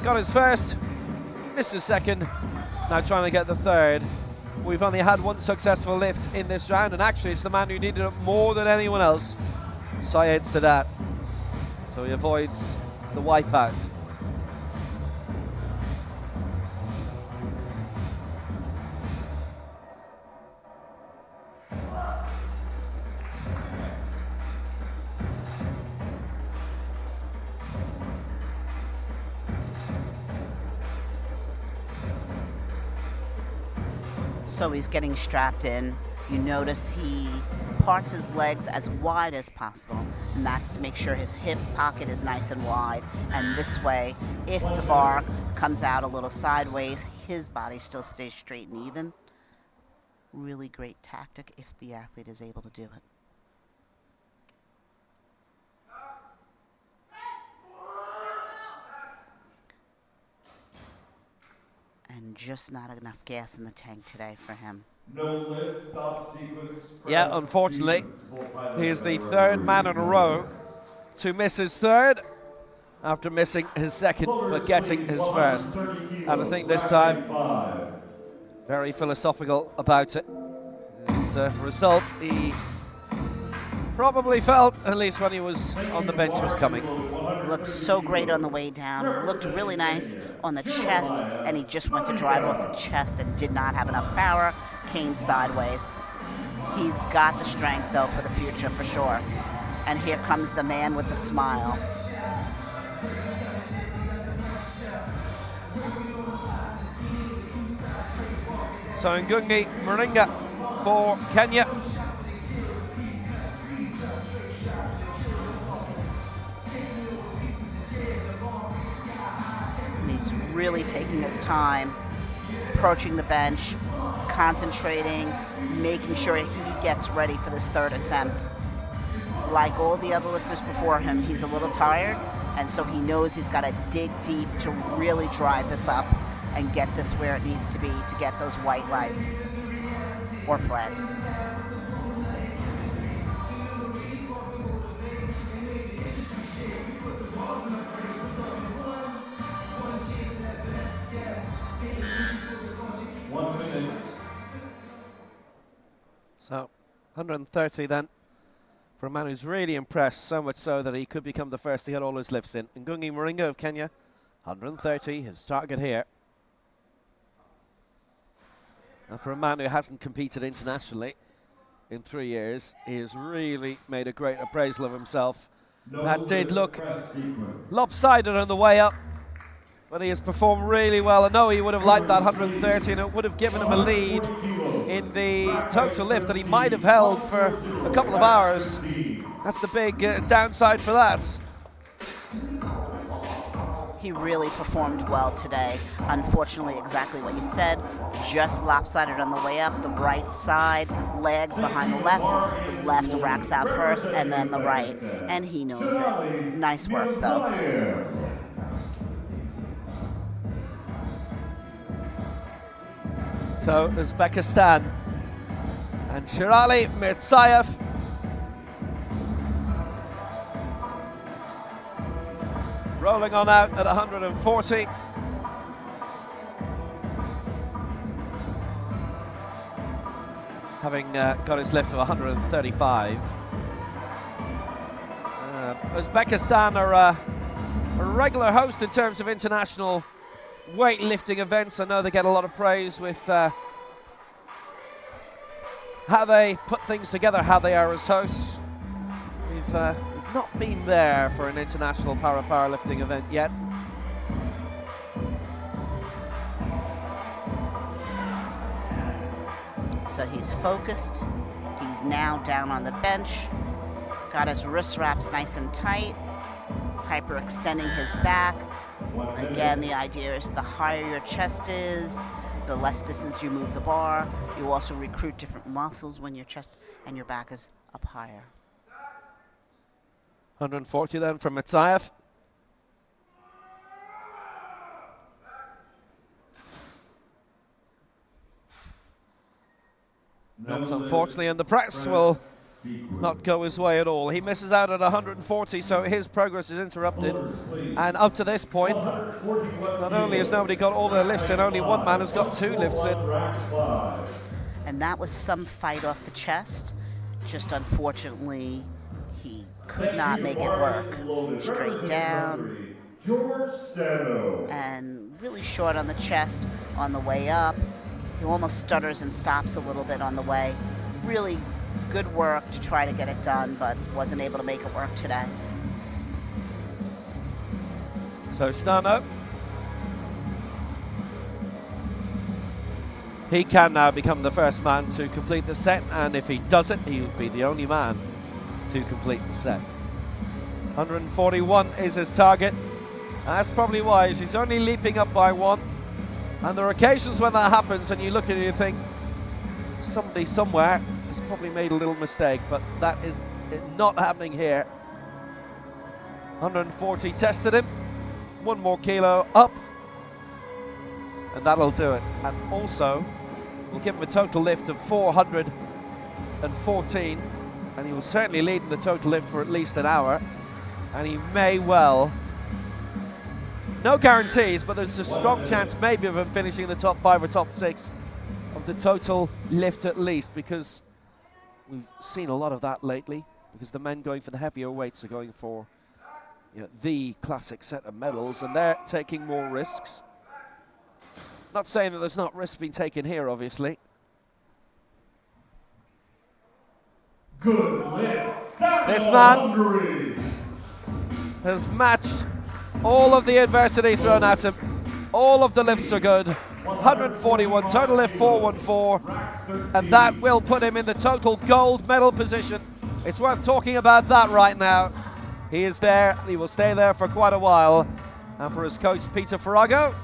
Got his first, missed his second, now trying to get the third. We've only had one successful lift in this round, and actually it's the man who needed it more than anyone else, Syed Sadat. So he avoids the wipeout. So he's getting strapped in. You notice he parts his legs as wide as possible, and that's to make sure his hip pocket is nice and wide. And this way, if the bar comes out a little sideways, his body still stays straight and even. Really great tactic if the athlete is able to do it. And just not enough gas in the tank today for him. No lift, stop sequence. Yeah, unfortunately, he is the third man in a row to miss his third after missing his second but getting his first. And I think this time, very philosophical about it. As a result, he probably felt, at least when he was on the bench, was coming. Looked so great on the way down, looked really nice on the chest, and he just went to drive off the chest and did not have enough power, came sideways. He's got the strength, though, for the future, for sure. And here comes the man with the smile. So Ngungi Moringa for Kenya. He's really taking his time, approaching the bench, concentrating, making sure he gets ready for this third attempt. Like all the other lifters before him, he's a little tired, and so he knows he's got to dig deep to really drive this up and get this where it needs to be to get those white lights or flags. So 130 then for a man who's really impressed, so much so that he could become the first to get all his lifts in. Ngungi Moringa of Kenya, 130, his target here. And for a man who hasn't competed internationally in 3 years, he has really made a great appraisal of himself. That did look lopsided on the way up, but he has performed really well. I know he would have liked that 130, and it would have given him a lead in the total lift that he might have held for a couple of hours. That's the big downside for that. He really performed well today. Unfortunately, exactly what you said, just lopsided on the way up. The right side, legs behind the left racks out first, and then the right. And he knows it. Nice work, though. So Uzbekistan and Shirali Mirzayev. Rolling on out at 140. Having got his lift of 135. Uzbekistan are a regular host in terms of international weightlifting events. I know they get a lot of praise with how they put things together, how they are as hosts. We've not been there for an international powerlifting event yet. So he's focused. He's now down on the bench. Got his wrist wraps nice and tight. Hyperextending his back. Again, the idea is the higher your chest is, the less distance you move the bar. You also recruit different muscles when your chest and your back is up higher. 140 then from Mirzayev. That's unfortunately in the press will not go his way at all. He misses out at 140, so his progress is interrupted. And up to this point, not only has nobody got all their lifts in, only one man has got 2 lifts in. And that was some fight off the chest. Just unfortunately, he could not make it work. Straight down. And really short on the chest on the way up. He almost stutters and stops a little bit on the way. Really good work to try to get it done, but wasn't able to make it work today. So Stano, he can now become the first man to complete the set, and if he does it, he will be the only man to complete the set. 141 is his target. That's probably wise. He's only leaping up by 1. And there are occasions when that happens and you look at it and you think, somebody somewhere has probably made a little mistake, but that is not happening here. 140 tested him. 1 more kilo up. And that'll do it. And also, we'll give him a total lift of 414. And he will certainly lead in the total lift for at least an hour. And he may well, no guarantees, but there's a strong chance maybe of him finishing in the top 5 or top 6 of the total lift at least, because we've seen a lot of that lately, because the men going for the heavier weights are going for, you know, the classic set of medals, and they're taking more risks. Not saying that there's not risks being taken here, obviously. Good lift. This man has matched all of the adversity thrown at him. All of the lifts are good. 141, total lift 414, and that will put him in the total gold medal position. It's worth talking about that right now. He is there, he will stay there for quite a while. And for his coach, Peter Farrago,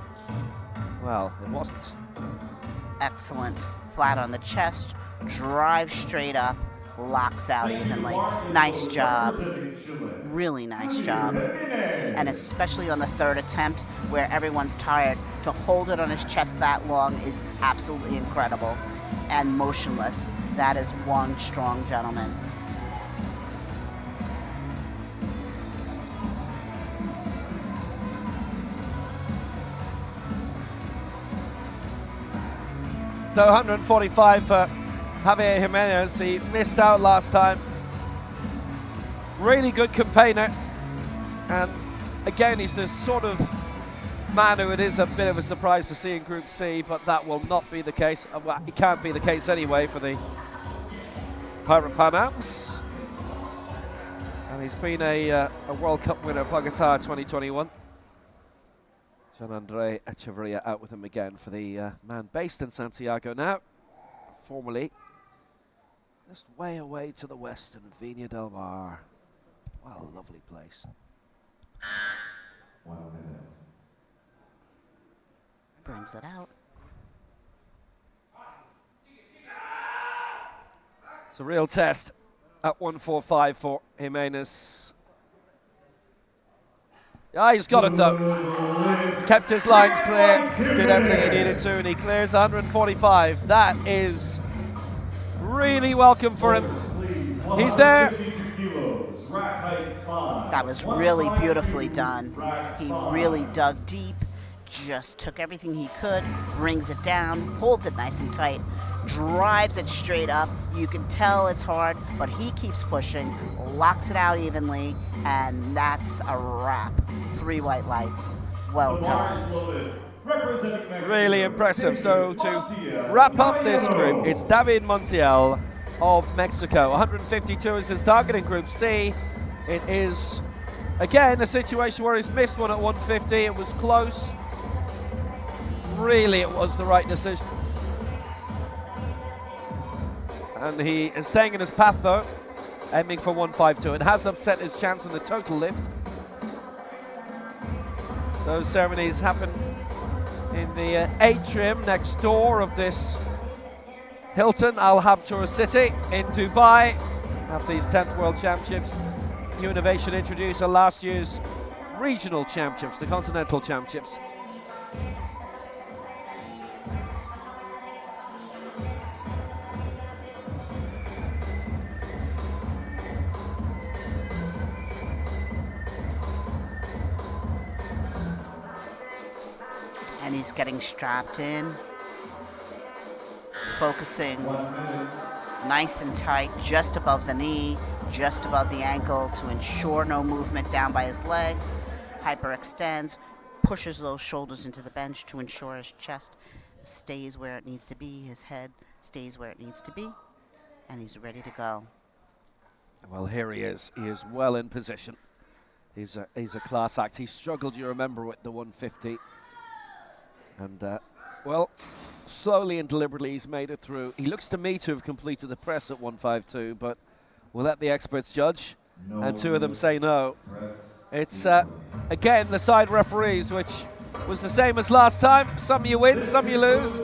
well, it wasn't. Excellent. Flat on the chest, drive straight up, locks out evenly. Nice job. Really nice job. And especially on the 3rd attempt, where everyone's tired, to hold it on his chest that long is absolutely incredible. And motionless. That is one strong gentleman. So 145 for Javier Jimenez. He missed out last time. Really good campaigner. And again, he's the sort of man who it is a bit of a surprise to see in Group C, but that will not be the case. Well, it can't be the case anyway for the Pirate Pan Ams. And he's been a World Cup winner of Bogota 2021. Gian-Andre Echeverria out with him again for the man based in Santiago now, formerly just way away to the west in Viña del Mar. What a lovely place. 1 minute. Brings it out. It's a real test at 145 for Jimenez. Ah, he's got it though. Kept his lines clear, did everything he needed to, and he clears 145. That is really welcome for him. He's there. That was really beautifully done. He really dug deep, just took everything he could, brings it down, holds it nice and tight, drives it straight up. You can tell it's hard, but he keeps pushing, locks it out evenly, and that's a wrap. 3 white lights. Well done. Really impressive. So to wrap up this group, it's David Montiel of Mexico. 152 is his target in Group C. It is, again, a situation where he's missed one at 150. It was close. Really, it was the right decision. And he is staying in his path, though, aiming for 152. It has upset his chance in the total lift. Those ceremonies happen in the atrium next door of this Hilton Al Habtour City in Dubai. After these 10th World Championships, new innovation introduced at last year's regional championships, the Continental Championships. He's getting strapped in, focusing nice and tight, just above the knee, just above the ankle to ensure no movement down by his legs. Hyperextends, pushes those shoulders into the bench to ensure his chest stays where it needs to be, his head stays where it needs to be, and he's ready to go. Well, here he is. He is well in position. He's a class act. He struggled, you remember, with the 150. And, well, slowly and deliberately he's made it through. He looks to me to have completed the press at 152, but we'll let the experts judge. No, and two of them say no. It's, again, the side referees, which was the same as last time. Some you win, some you lose.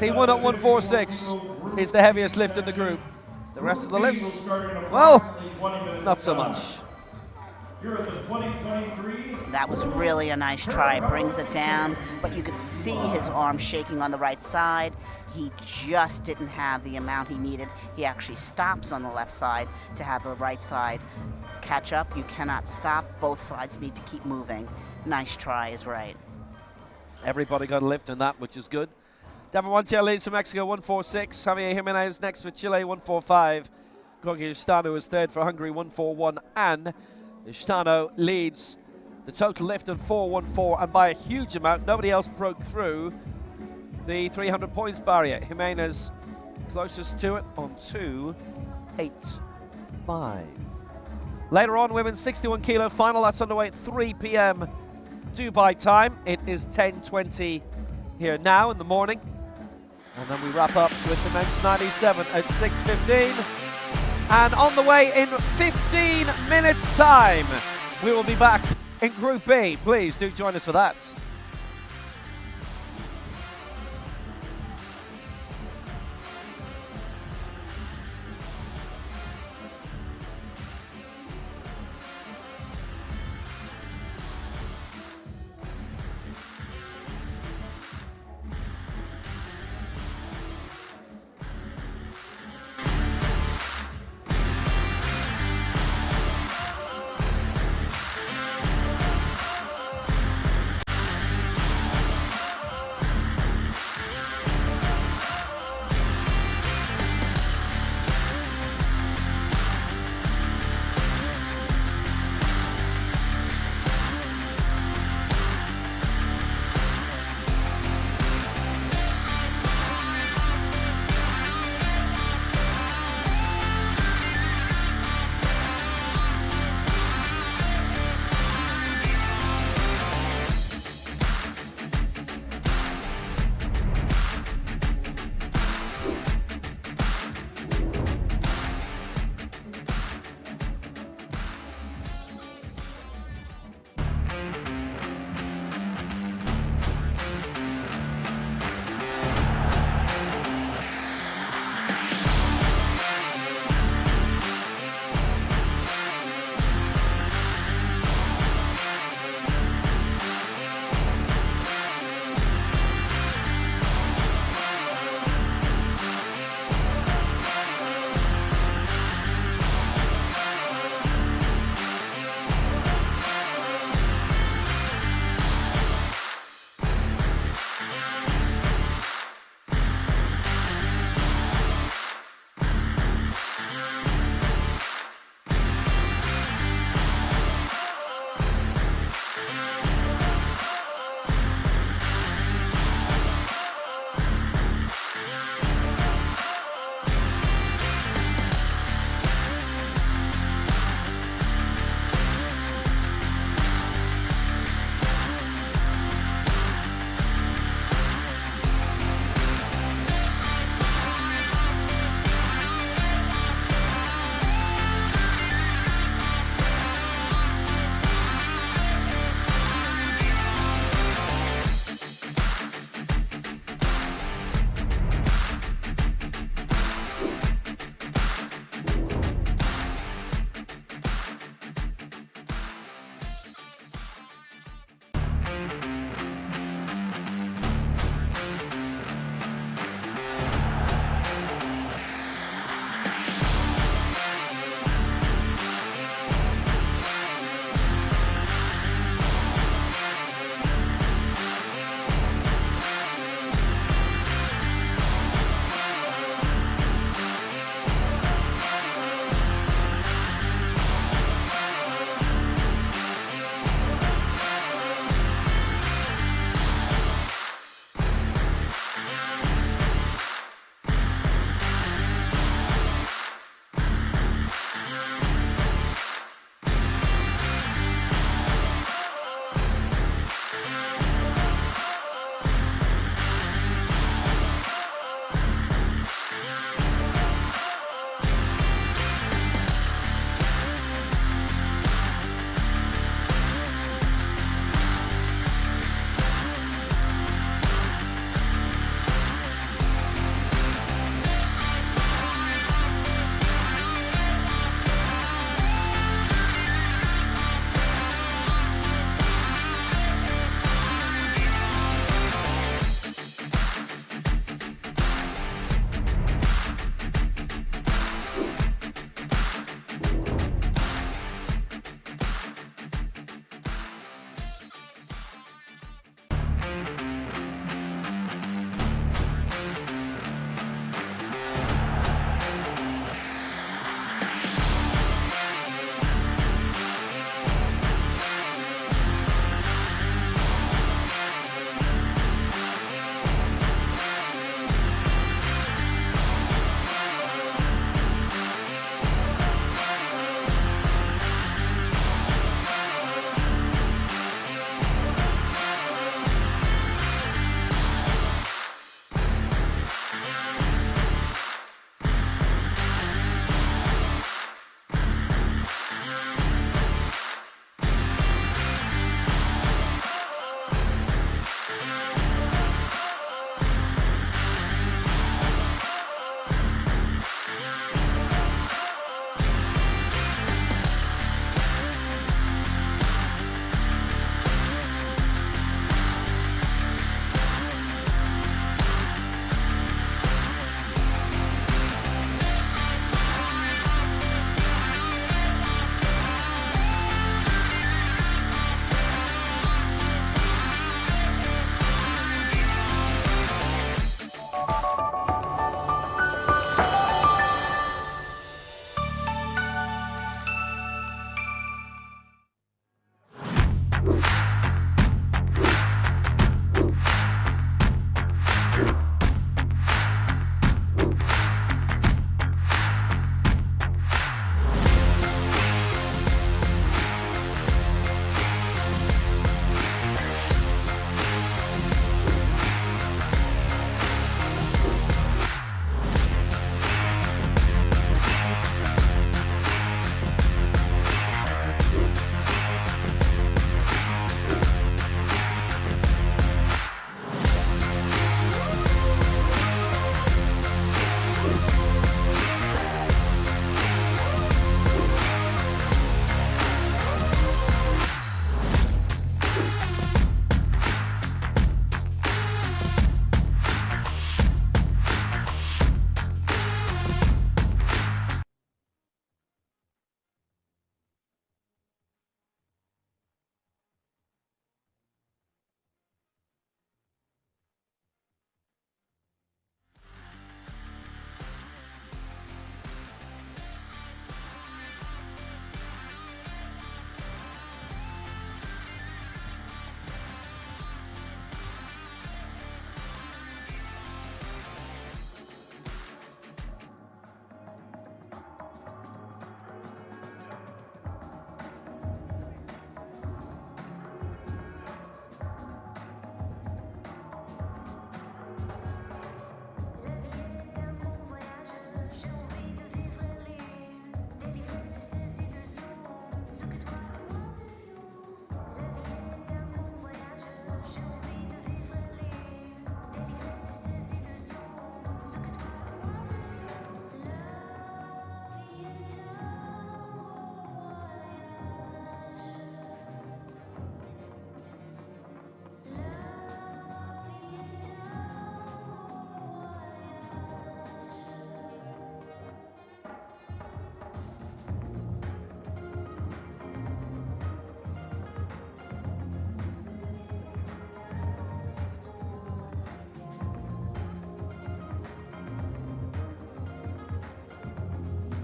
He won at 146. He's the heaviest lift in the group. The rest of the lifts, well, not so much. That was really a nice try. Brings it down, but you could see his arm shaking on the right side. He just didn't have the amount he needed. He actually stops on the left side to have the right side catch up. You cannot stop. Both sides need to keep moving. Nice try is right. Everybody got a lift in that, which is good. David Montiel leads for Mexico, 146. Javier Jimenez next for Chile, 145. Gorgi Stano is third for Hungary, 141. And Stano leads the total lift at 414, and by a huge amount. Nobody else broke through the 300 points barrier. Jimenez closest to it on 285. Later on, women's 61 kilo final. That's underway at 3 p.m. Dubai time. It is 10:20 here now in the morning. And then we wrap up with the men's 97 at 6:15. And on the way in 15 minutes time, we will be back in Group B. Please do join us for that.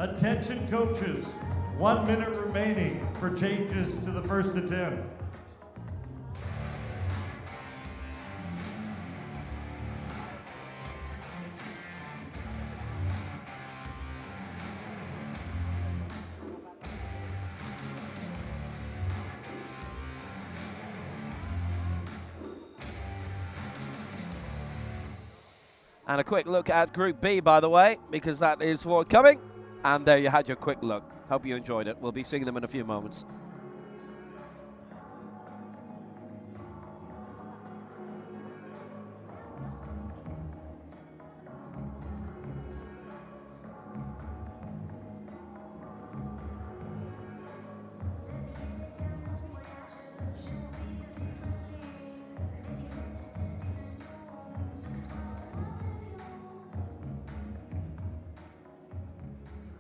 Attention coaches, 1 minute remaining for changes to the first attempt. And a quick look at Group B, by the way, because that is forthcoming. And there you had your quick look. Hope you enjoyed it. We'll be seeing them in a few moments.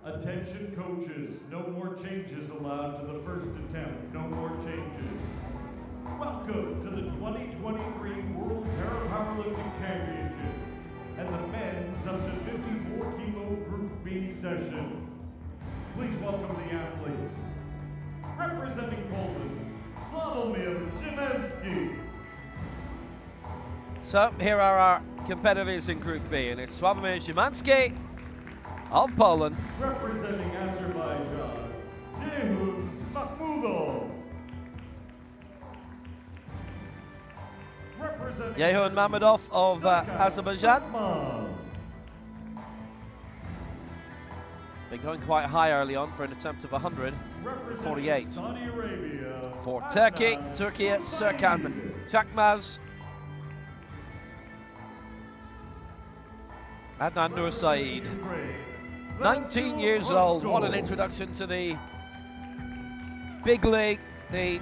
Attention coaches, no more changes allowed to the first attempt, no more changes. Welcome to the 2023 World Paralympic Championship and the men's up to 54 kilo Group B session. Please welcome the athletes. Representing Poland, Sławomir Szymanski. So here are our competitors in Group B, and it's Sławomir Szymanski of Poland. Representing Azerbaijan, Ceyhun Mahmudov. Representing Ceyhun Mahmudov of Azerbaijan. Been going quite high early on for an attempt of 100. 48. Saudi Arabia, For Turkey, Serkan Çakmaz. Adnan Nur Saeed. 19 years old. What an introduction to the big league, the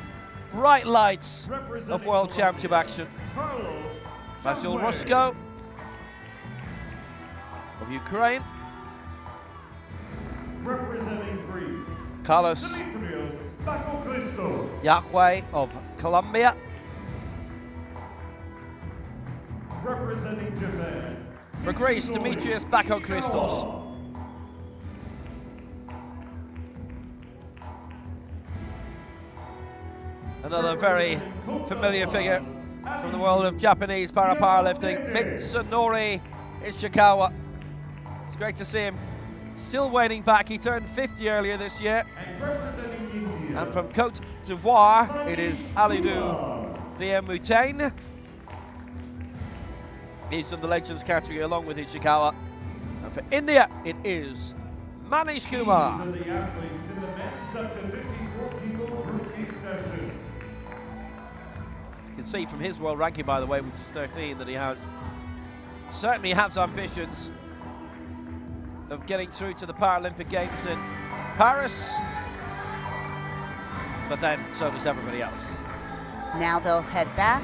bright lights of World Championship action. Vasyl Rusko of Ukraine. Representing Greece, Carlos Dimitrios Bakokristos. Yahweh of Colombia. Representing Japan, For Greece, Dimitrios Bakokristos. Another very familiar figure from the world of Japanese para-powerlifting, Mitsunori Ishikawa. It's great to see him still waiting back. He turned 50 earlier this year. and representing India, And from Cote d'Ivoire, it is Alidou Diemoutain. He's done the Legends category along with Ishikawa. And for India, it is Manish Kumar. These are the athletes in the men's up to 54 kilo Group B session. You can see from his world ranking, by the way, which is 13, that he certainly has ambitions of getting through to the Paralympic Games in Paris. But then, so does everybody else. Now they'll head back.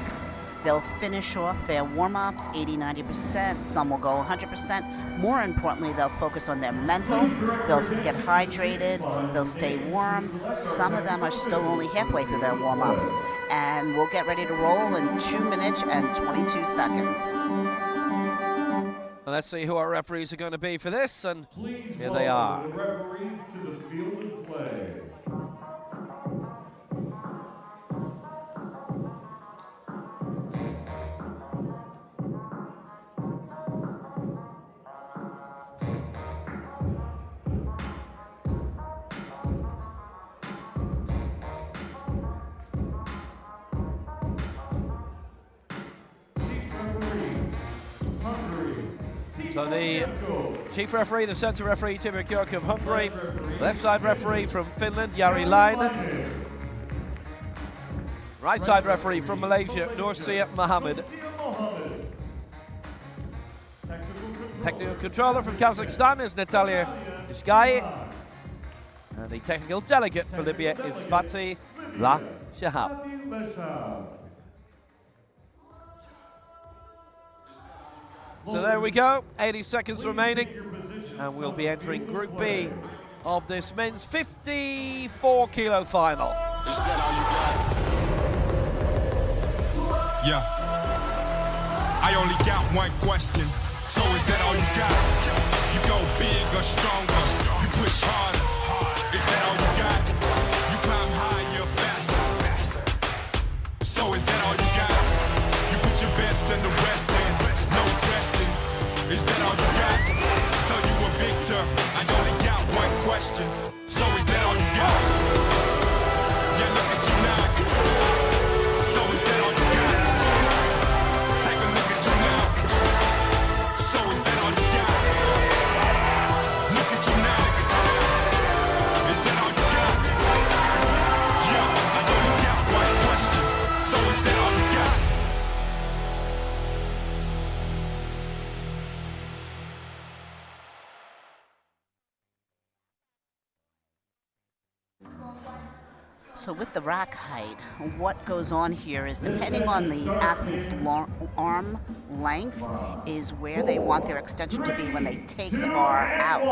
They'll finish off their warm-ups, 80-90%. Some will go 100%. More importantly, they'll focus on their mental. They'll get hydrated. They'll stay warm. Some of them are still only halfway through their warm-ups. And we'll get ready to roll in 2 minutes and 22 seconds. And let's see who our referees are going to be for this. And Please here they are. welcome the referees to the field of play. So the chief referee, the centre referee, Tibor Kjörk of Hungary. Left side referee from Finland, Jari Laine. Right side referee from Malaysia, Nursia Mohammed. Technical controller from Kazakhstan is Natalia Ishgai. And the technical delegate for Libya is Fatih La Shahab. So there we go, 80 seconds remaining, and we'll be entering Group B of this men's 54 kilo final. Is that all you got? Yeah. I only got one question. So is that all you got? You go big or stronger? You push harder. Is that all you got? You climb higher, faster. So is that all you got? You put your best in the West End, no question. Is that all you got? So you a victor. I only got one question. So is that all you got? Yeah, look at you now. So is that all you got? Take a look at you now. So is that all you got? Look at you now. Is that all you got? Yeah, I only got one question. So is that all you got? So with the rack height, what goes on here is depending on the athlete's arm length is where they want their extension to be when they take the bar out.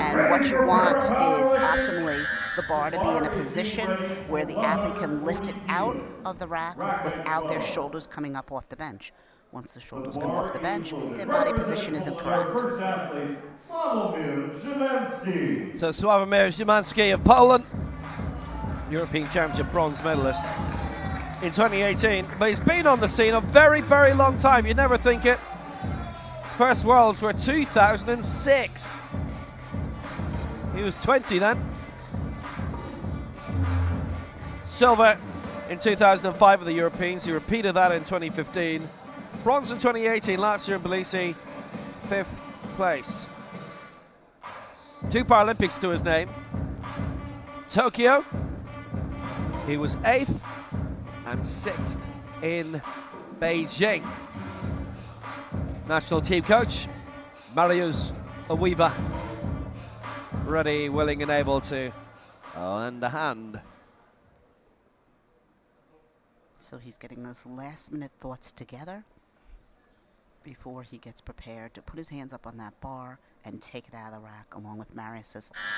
And what you want is optimally the bar to be in a position where the athlete can lift it out of the rack without their shoulders coming up off the bench. Once the shoulders come off the bench, their body position isn't correct. So Sławomir Szymanski of Poland, European Championship bronze medalist in 2018, but he's been on the scene a very, very long time. You'd never think it. His first Worlds were 2006. He was 20 then. Silver in 2005 at the Europeans. He repeated that in 2015. Bronze in 2018, last year in Tbilisi, 5th place. 2 Paralympics to his name. Tokyo, he was 8th and 6th in Beijing. National team coach, Mariusz Owiwa, ready, willing and able to lend a hand. So he's getting those last minute thoughts together before he gets prepared to put his hands up on that bar and take it out of the rack along with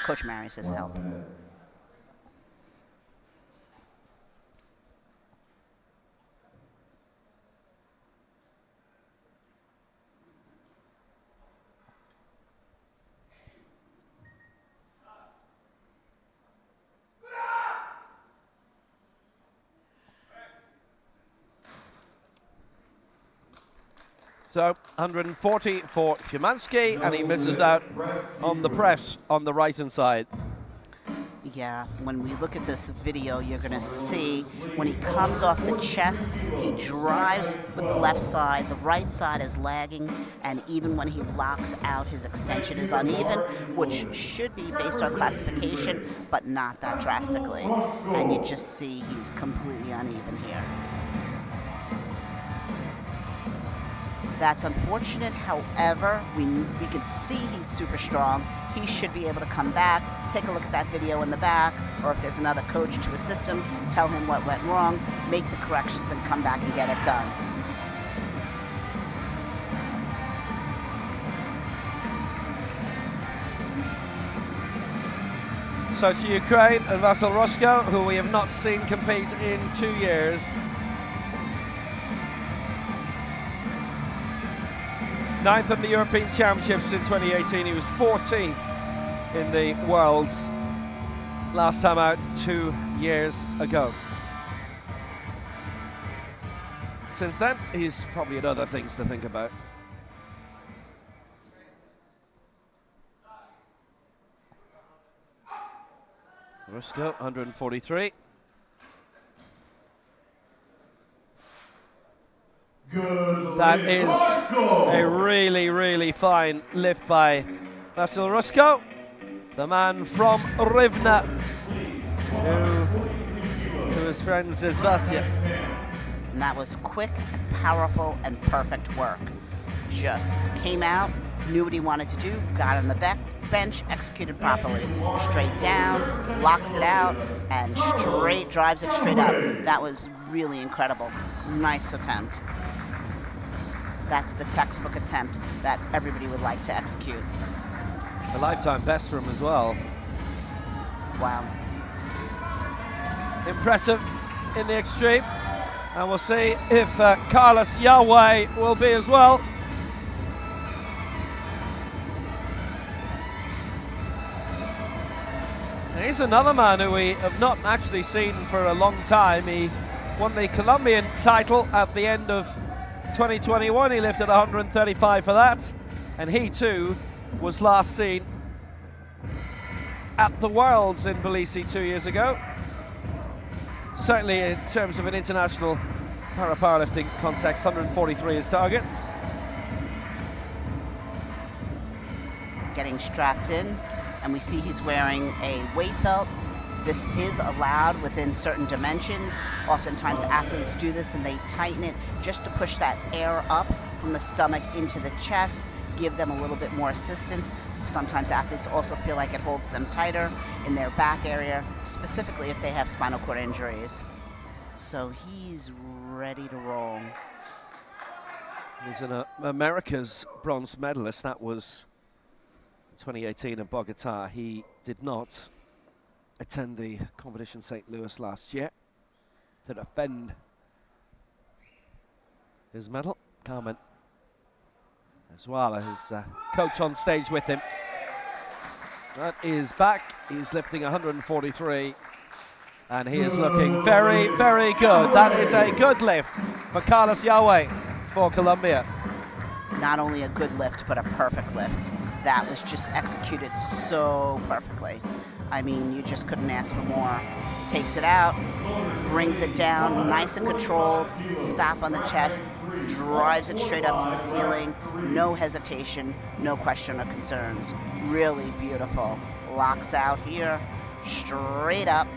Coach Marius's help. So 140 for Szymanski, and he misses out on the press on the right-hand side. Yeah, when we look at this video, you're going to see when he comes off the chest, he drives with the left side, the right side is lagging, and even when he locks out, his extension is uneven, which should be based on classification, but not that drastically. And you just see he's completely uneven here. That's unfortunate, however, we can see he's super strong. He should be able to come back, take a look at that video in the back, or if there's another coach to assist him, tell him what went wrong, make the corrections, and come back and get it done. So to Ukraine and Vasyl Roszko, who we have not seen compete in 2 years. 9th at the European Championships in 2018. He was 14th in the Worlds last time out 2 years ago. Since then, he's probably had other things to think about. Roszko, 143. That is a really, really fine lift by Vasyl Roszko, the man from Rivne, who is friends as Vasya. And that was quick, powerful, and perfect work. Just came out, knew what he wanted to do, got on the bench, executed properly. Straight down, locks it out, and straight drives it straight up. That was really incredible. Nice attempt. That's the textbook attempt that everybody would like to execute. A lifetime best for him as well. Wow. Impressive in the extreme. And we'll see if Carlos Yahweh will be as well. And he's another man who we have not actually seen for a long time. He won the Colombian title at the end of 2021. He lifted 135 for that. And he too was last seen at the Worlds in Tbilisi 2 years ago. Certainly in terms of an international para-powerlifting context, 143 is targets. Getting strapped in, and we see he's wearing a weight belt. This is allowed within certain dimensions. Oftentimes athletes do this and they tighten it just to push that air up from the stomach into the chest, give them a little bit more assistance. Sometimes athletes also feel like it holds them tighter in their back area, specifically if they have spinal cord injuries. So he's ready to roll. He's an America's bronze medalist. That was 2018 in Bogota. He did not attend the competition in St. Louis last year to defend his medal. Carmen as well, his coach on stage with him. That is back. He's lifting 143 and he is looking very, very good. That is a good lift for Carlos Yahweh for Colombia. Not only a good lift, but a perfect lift. That was just executed so perfectly. I mean, you just couldn't ask for more. Takes it out, brings it down, nice and controlled, stop on the chest, drives it straight up to the ceiling, no hesitation, no question or concerns. Really beautiful. Locks out here, straight up,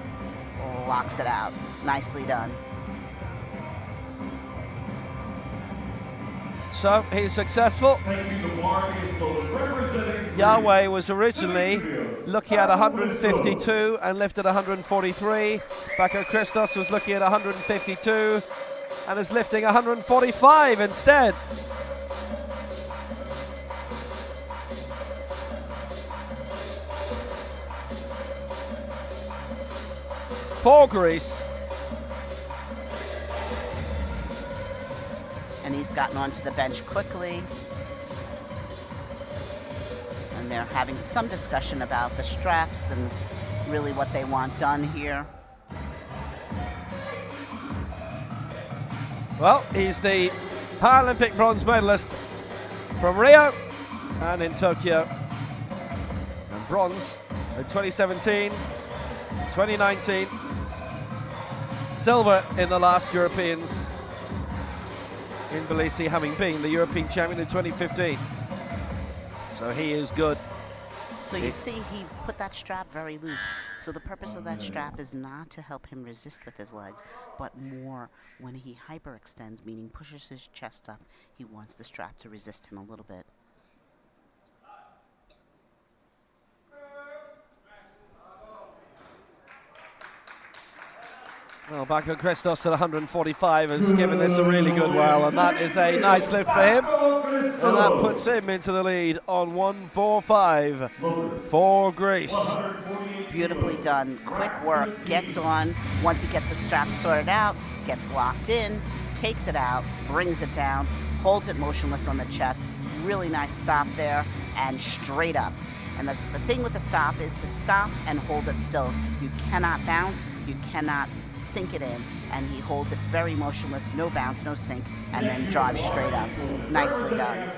locks it out. Nicely done. So he's successful. Yahweh was originally looking at 152 and lifted 143. Paco Christos was looking at 152 and is lifting 145 instead. For Greece. And he's gotten onto the bench quickly. And they're having some discussion about the straps and really what they want done here. Well, he's the Paralympic bronze medalist from Rio and in Tokyo. And bronze in 2017, 2019. Silver in the last Europeans in Tbilisi, having been the European champion in 2015. So he is good. So you see, he put that strap very loose. So the purpose of that strap is not to help him resist with his legs, but more when he hyperextends, meaning pushes his chest up, he wants the strap to resist him a little bit. Well, Paco Christos at 145 has given this a really good whirl, and that is a nice lift for him. And that puts him into the lead on 145 for Greece. Beautifully done. Quick work. Gets on. Once he gets the strap sorted out, gets locked in, takes it out, brings it down, holds it motionless on the chest. Really nice stop there, and straight up. And the thing with the stop is to stop and hold it still. You cannot bounce. You cannot sink it in. And he holds it very motionless, no bounce, no sink, and then drives straight up. Nicely done.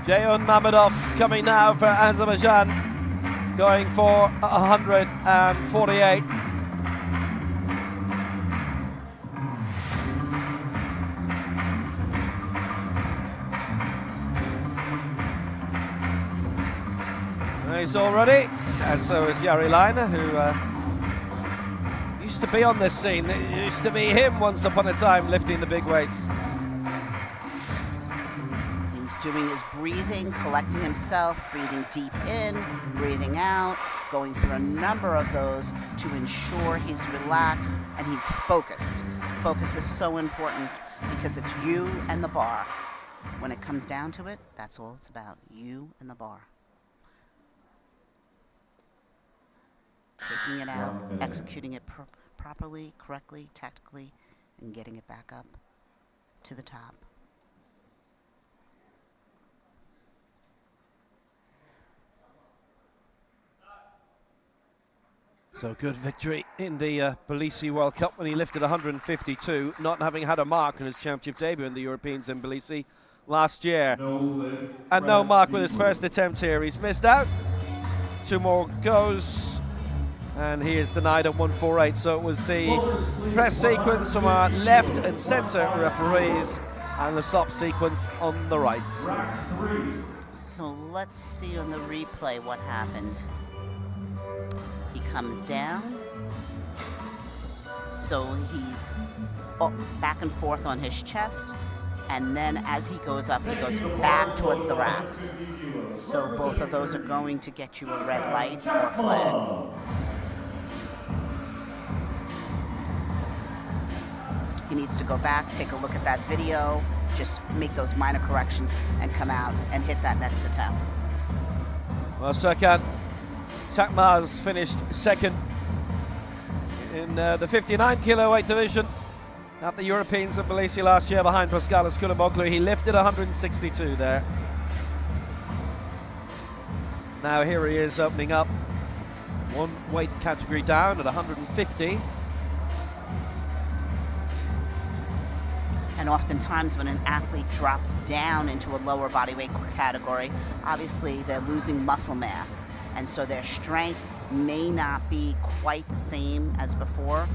Ceyhun Mamedov coming now for Azerbaijan, going for 148. He's all ready, and so is Jari Leiner, who used to be on this scene. It used to be him once upon a time lifting the big weights. He's doing his breathing, collecting himself, breathing deep in, breathing out, going through a number of those to ensure he's relaxed and he's focused. Focus is so important because it's you and the bar. When it comes down to it, that's all it's about, you and the bar. Taking it out, executing it properly, correctly, tactically, and getting it back up to the top. So good victory in the Tbilisi World Cup when he lifted 152, not having had a mark in his championship debut in the Europeans in Tbilisi last year. And no mark with his first attempt here. He's missed out. 2 more goes, and he is denied at 148. So it was the press sequence from our left and centre referees and the stop sequence on the right. So let's see on the replay what happened. He comes down, so he's back and forth on his chest, and then as he goes up, he goes back towards the racks. So both of those are going to get you a red light or flag. He needs to go back, take a look at that video, just make those minor corrections, and come out and hit that next attempt. Well, Serkan Takmaz finished second in the 59 kilo weight division at the Europeans in Tbilisi last year behind Paskalis Koulimoglu. He lifted 162 there. Now here he is opening up 1 weight category down at 150. And oftentimes when an athlete drops down into a lower body weight category, obviously they're losing muscle mass. And so their strength may not be quite the same as before.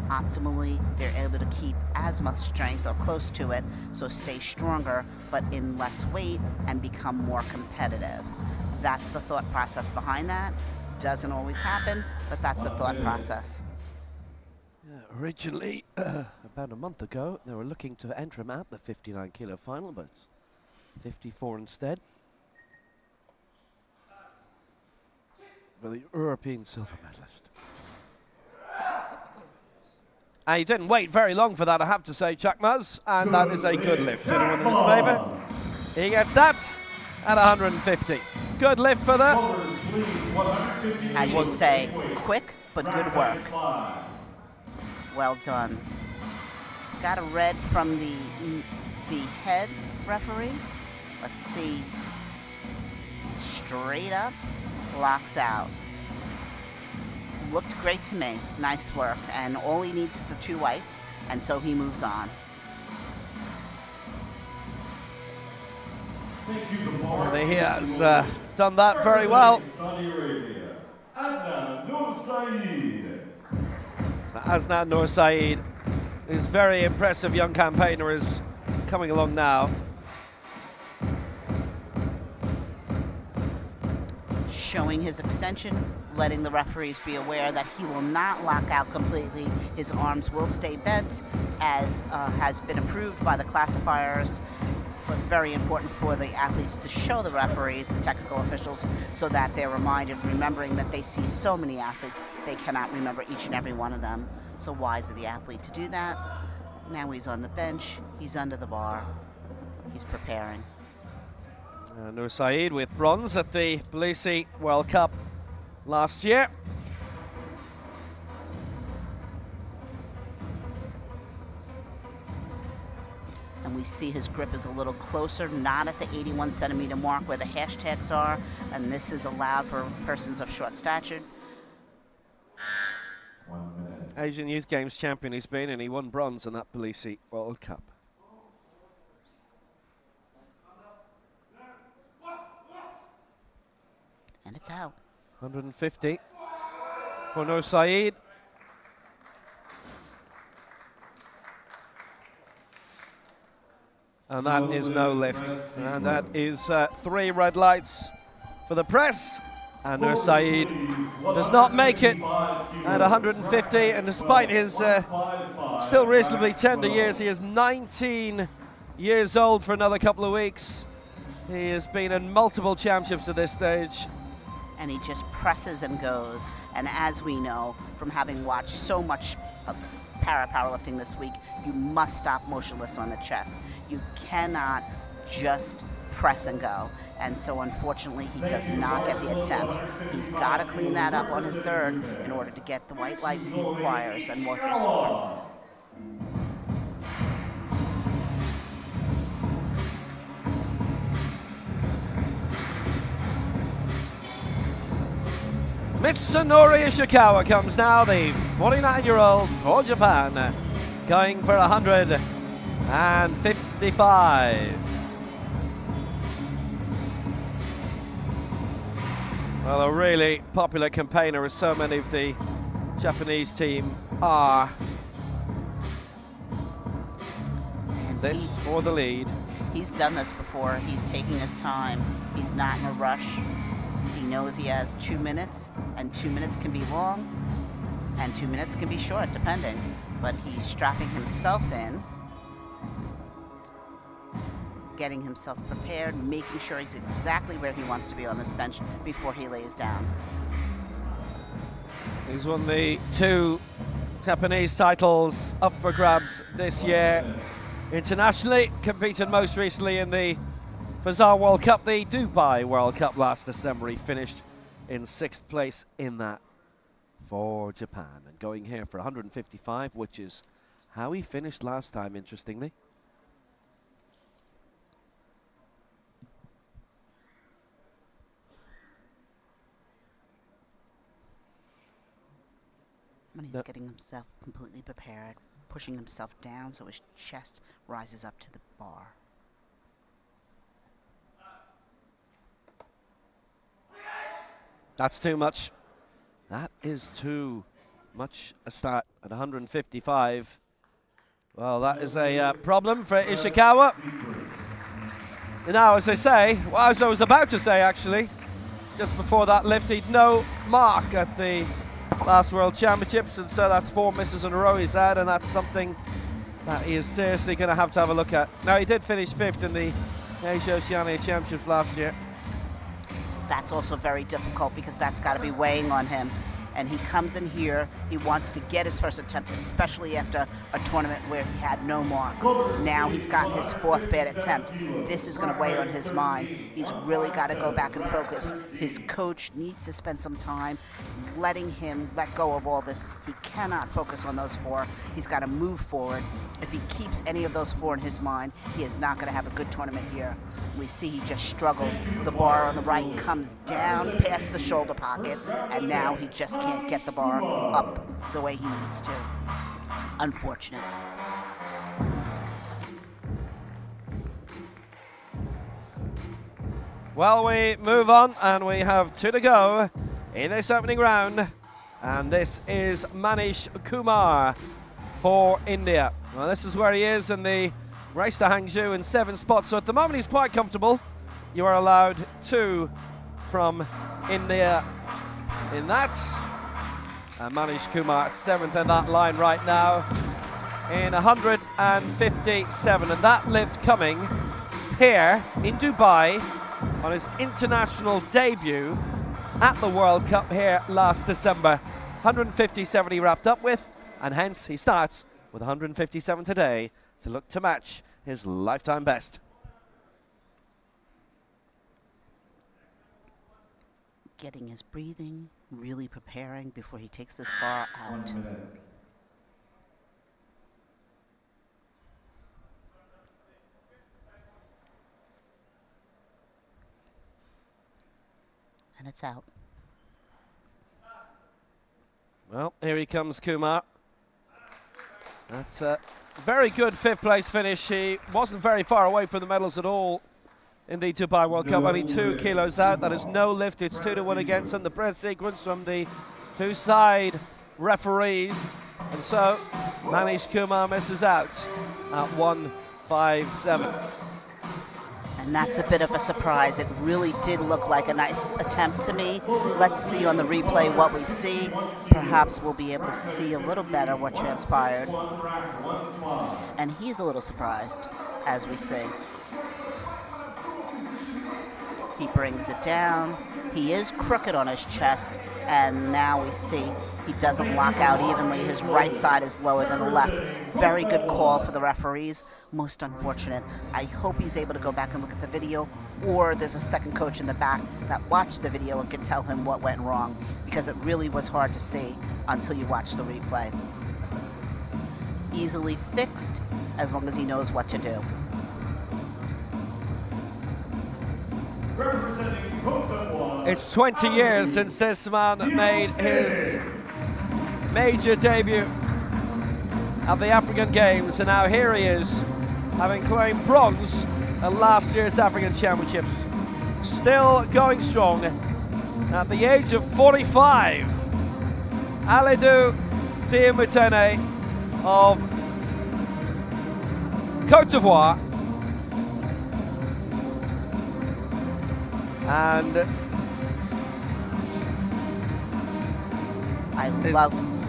Optimally, they're able to keep as much strength or close to it, so stay stronger, but in less weight and become more competitive. That's the thought process behind that. Doesn't always happen, but that's the thought process. Originally, about a month ago, they were looking to enter him at the 59 kilo final, but it's 54 instead. For the European silver medalist. And he didn't wait very long for that, I have to say, Takmaz, and that is a good lift. Anyone in his favour? He gets that at 150. Good lift for that. As you say, quick but good work. Well done. Got a red from the head referee. Let's see. Straight up, locks out. Looked great to me. Nice work. And all he needs is the 2 whites, and so he moves on. And he has done that very well. Asnan Nur Saeed, this very impressive young campaigner, is coming along now. Showing his extension, letting the referees be aware that he will not lock out completely. His arms will stay bent, as has been approved by the classifiers. But very important for the athletes to show the referees, the technical officials, so that they're reminded, remembering that they see so many athletes, they cannot remember each and every one of them. So wise of the athlete to do that. Now he's on the bench, he's under the bar, he's preparing. Nur Saeed with bronze at the Tbilisi World Cup last year. And we see his grip is a little closer, not at the 81 centimeter mark where the hashtags are, and this is allowed for persons of short stature. Asian Youth Games champion he's been, and he won bronze in that Tbilisi World Cup. And it's out. 150 for Nur Saeed. And that is no lift. And that is 3 red lights for the press. And Nur Saeed does not make it at 150. And despite his still reasonably tender years, he is 19 years old for another couple of weeks. He has been in multiple championships at this stage. And he just presses and goes. And as we know, from having watched so much of powerlifting this week, you must stop motionless on the chest. You cannot just press and go. And so unfortunately, he does not get the attempt. He's got to clean that up on his third in order to get the white lights he requires and more his form. Mitsunori Ishikawa comes now, the 49-year-old for Japan, going for 155. Well, a really popular campaigner, as so many of the Japanese team are. This for the lead. He's done this before. He's taking his time. He's not in a rush. He knows he has 2 minutes, and 2 minutes can be long, and 2 minutes can be short, depending. But he's strapping himself in, getting himself prepared, making sure he's exactly where he wants to be on this bench before he lays down. He's won the 2 Japanese titles up for grabs this year. Internationally, competed most recently in the Fazan World Cup, the Dubai World Cup last December. He finished in 6th place in that for Japan. And going here for 155, which is how he finished last time, interestingly. When he's getting himself completely prepared, pushing himself down so his chest rises up to the bar. That's too much. That is too much a start at 155. Well, that is a problem for Ishikawa. Now, as I say, well, as I was about to say, actually, just before that lift, he'd no mark at the last World Championships, and so that's 4 misses in a row he's had, and that's something that he is seriously going to have a look at. Now, he did finish 5th in the Asia Oceania Championships last year. That's also very difficult because that's got to be weighing on him. And he comes in here, he wants to get his first attempt, especially after a tournament where he had no mark. Now he's got his 4th bad attempt. This is going to weigh on his mind. He's really got to go back and focus. His coach needs to spend some time letting him let go of all this. He cannot focus on those 4. He's got to move forward. If he keeps any of those 4 in his mind, he is not going to have a good tournament here. We see he just struggles. The bar on the right comes down past the shoulder pocket, and now he just can't get the bar up the way he needs to. Unfortunate. Well, we move on, and we have 2 to go in this opening round. And this is Manish Kumar for India. Well, this is where he is in the race to Hangzhou in 7 spots. So at the moment, he's quite comfortable. You are allowed 2 from India in that. And Manish Kumar 7th in that line right now in 157. And that lift coming here in Dubai on his international debut at the World Cup here last December. 157 he wrapped up with, and hence he starts with 157 today to look to match his lifetime best. Getting his breathing, really preparing before he takes this bar out. And it's out. Well, here he comes, Kumar. That's a very good 5th place finish. He wasn't very far away from the medals at all in the Dubai World Cup. Only 2 kilos out. That is no lift. It's 2-1 against him. The press sequence from the 2 side referees. And so Manish Kumar misses out at 157. And that's a bit of a surprise. It really did look like a nice attempt to me. Let's see on the replay what we see. Perhaps we'll be able to see a little better what transpired. And he's a little surprised, as we see. He brings it down. He is crooked on his chest, and now we see he doesn't lock out evenly. His right side is lower than the left. Very good call for the referees. Most unfortunate. I hope he's able to go back and look at the video, or there's a second coach in the back that watched the video and can tell him what went wrong, because it really was hard to see until you watch the replay. Easily fixed, as long as he knows what to do. It's 20 years since this man made his major debut at the African Games, and now here he is, having claimed bronze at last year's African Championships. Still going strong at the age of 45. Alidou Diomutene of Côte d'Ivoire. And I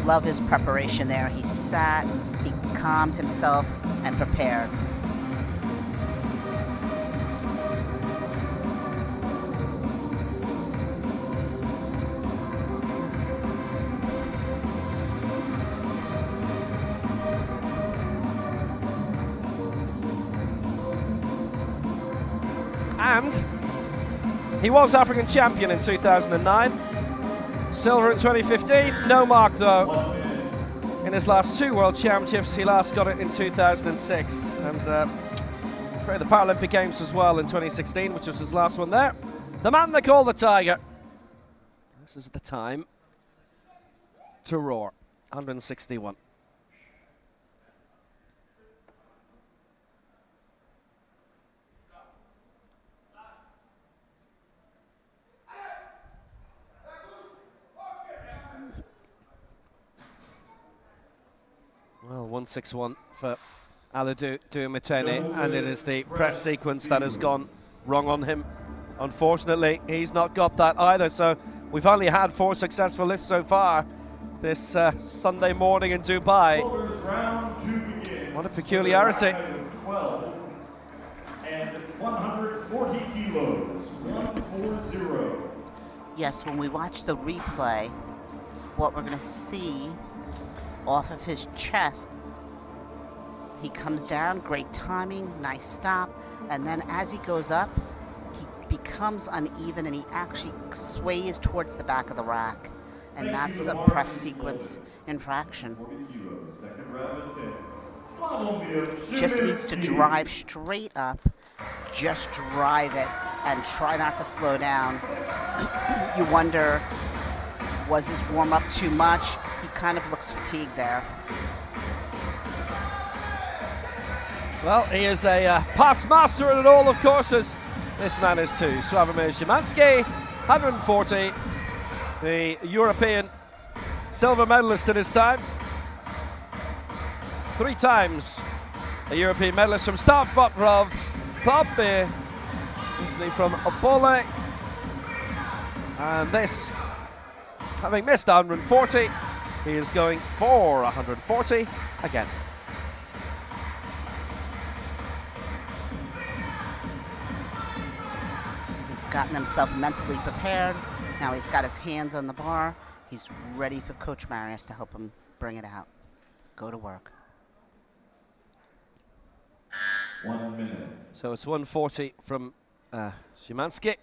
love his preparation there. He sat, he calmed himself, and prepared. And he was African champion in 2009. Silver in 2015, no mark though. In his last 2 World Championships, he last got it in 2006. And for the Paralympic Games as well in 2016, which was his last one there. The man they call the Tiger. This is the time to roar, 161. Well, 161 for Alidou Diomutene, and it is the press sequence that has gone wrong on him. Unfortunately, he's not got that either, so we've only had 4 successful lifts so far this Sunday morning in Dubai. What a peculiarity. 12 and 140 kilos, 140. Yes, when we watch the replay, what we're going to see off of his chest, he comes down, great timing, nice stop, and then as he goes up, he becomes uneven and he actually sways towards the back of the rack, and that's the press sequence infraction. Just needs to drive straight up, just drive it, and try not to slow down. You wonder, was his warm-up too much? He kind of looks fatigued there. Well, he is a past master at all, of course, as this man is too. Sławomir Szymanski, 140, the European silver medalist at his time. 3 times a European medalist from Stav Botrov Club, usually from Opole. And this, having missed 140, he is going for 140 again. He's gotten himself mentally prepared. Now he's got his hands on the bar. He's ready for Coach Marius to help him bring it out. Go to work. 1 minute. So it's 140 from Szymanski.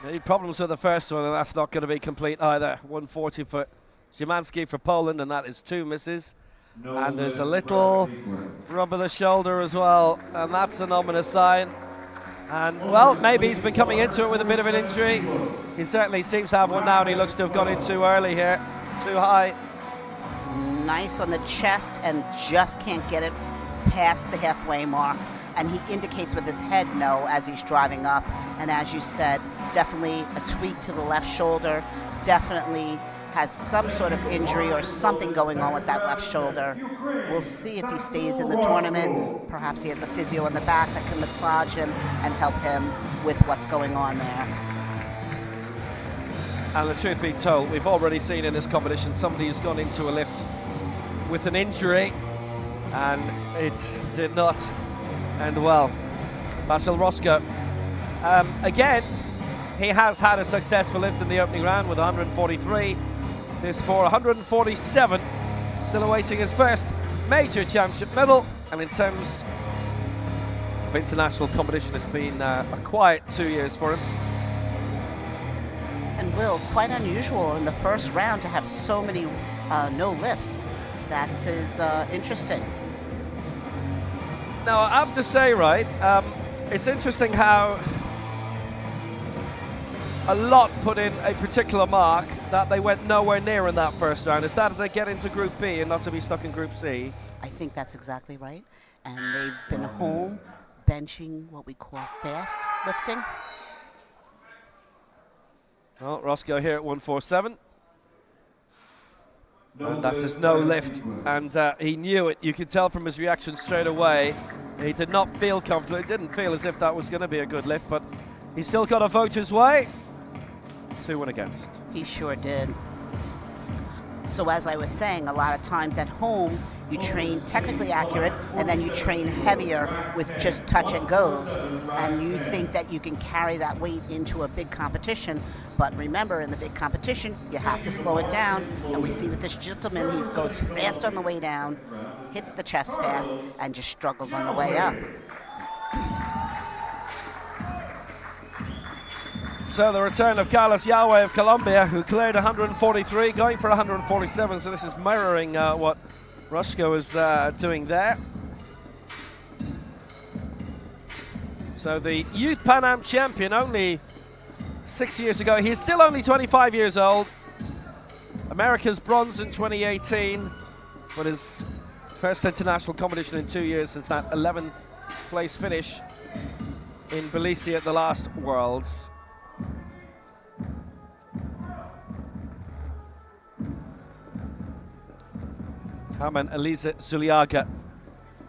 Any problems with the first one, and that's not going to be complete either. 140 for Szymanski for Poland, and that is 2 misses. No, and there's a little rub of the shoulder as well, and that's an ominous sign. And, well, maybe he's been coming into it with a bit of an injury. He certainly seems to have one now, and he looks to have gone in too early here, too high. Nice on the chest, and just can't get it past the halfway mark. And he indicates with his head no as he's driving up. And as you said, definitely a tweak to the left shoulder, definitely has some sort of injury or something going on with that left shoulder. We'll see if he stays in the tournament. Perhaps he has a physio in the back that can massage him and help him with what's going on there. And the truth be told, we've already seen in this competition somebody who's gone into a lift with an injury, and it did not end well. Basil Roscoe. Again, he has had a successful lift in the opening round with 143. This for 147, still awaiting his first major championship medal. And in terms of international competition, it's been a quiet 2 years for him. And Will, quite unusual in the first round to have so many no lifts. That is interesting. Now, I have to say, right, it's interesting how a lot put in a particular mark that they went nowhere near in that first round. Is that they get into Group B and not to be stuck in Group C? I think that's exactly right. And they've been home benching what we call fast lifting. Well, Roscoe here at 147. And that is no lift, and he knew it. You could tell from his reaction straight away. He did not feel comfortable. He didn't feel as if that was going to be a good lift, but he still got a vote his way. 2-1 against. He sure did. So as I was saying, a lot of times at home, you train technically accurate, and then you train heavier with just touch and goes. And you think that you can carry that weight into a big competition. But remember, in the big competition, you have to slow it down. And we see with this gentleman, he goes fast on the way down, hits the chest fast, and just struggles on the way up. So the return of Carlos Yahweh of Colombia, who cleared 143, going for 147. So this is mirroring what Roscoe is doing there. So the Youth Pan Am champion, only 6 years ago. He's still only 25 years old. America's bronze in 2018, but his first international competition in 2 years since that 11th place finish in Tbilisi at the last Worlds. Carmen Elisa Zuliaga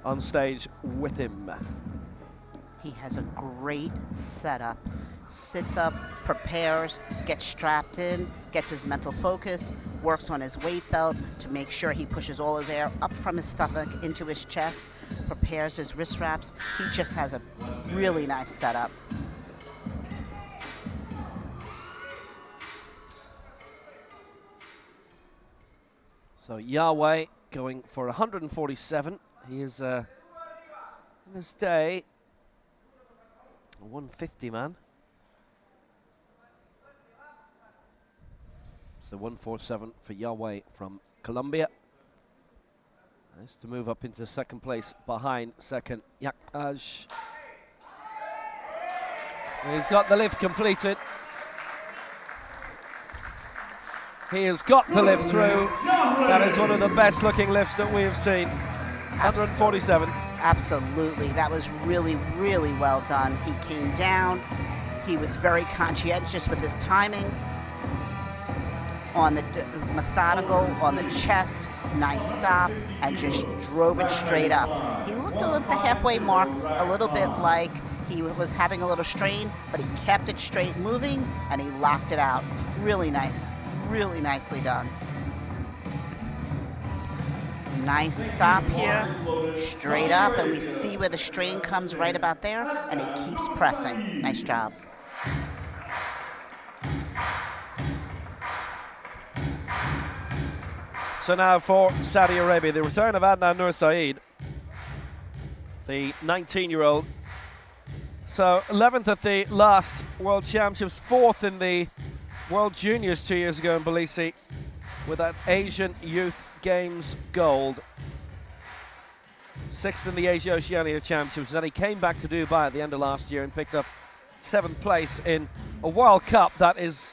on stage with him. He has a great setup. Sits up, prepares, gets strapped in, gets his mental focus, works on his weight belt to make sure he pushes all his air up from his stomach into his chest, prepares his wrist wraps. He just has a really nice setup. So Yahweh going for 147. He is in his day a 150 man. So 147 for Yahweh from Colombia. Nice to move up into second place behind second Yakaj. He's got the lift completed. He has got the lift through. That is one of the best looking lifts that we have seen. 147. Absolutely. That was really, really well done. He came down. He was very conscientious with his timing. On the methodical, on the chest, nice stop, and just drove it straight up. He looked at the halfway mark a little bit like he was having a little strain, but he kept it straight moving, and he locked it out. Really nice, really nicely done. Nice stop here, straight up, and we see where the strain comes right about there, and he keeps pressing. Nice job. So now for Saudi Arabia, the return of Adnan Nur Saeed, the 19-year-old. So 11th at the last World Championships, 4th in the World Juniors 2 years ago in Tbilisi with that Asian Youth Games gold. 6th in the Asia Oceania Championships. Then he came back to Dubai at the end of last year and picked up 7th place in a World Cup that is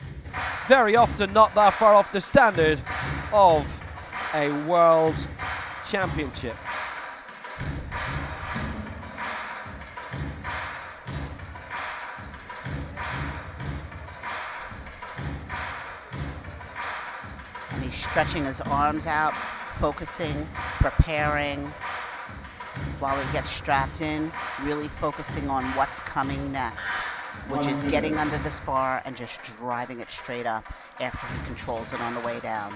very often not that far off the standard of a World Championship. And he's stretching his arms out, focusing, preparing, while he gets strapped in, really focusing on what's coming next. which is getting under this bar and just driving it straight up after he controls it on the way down.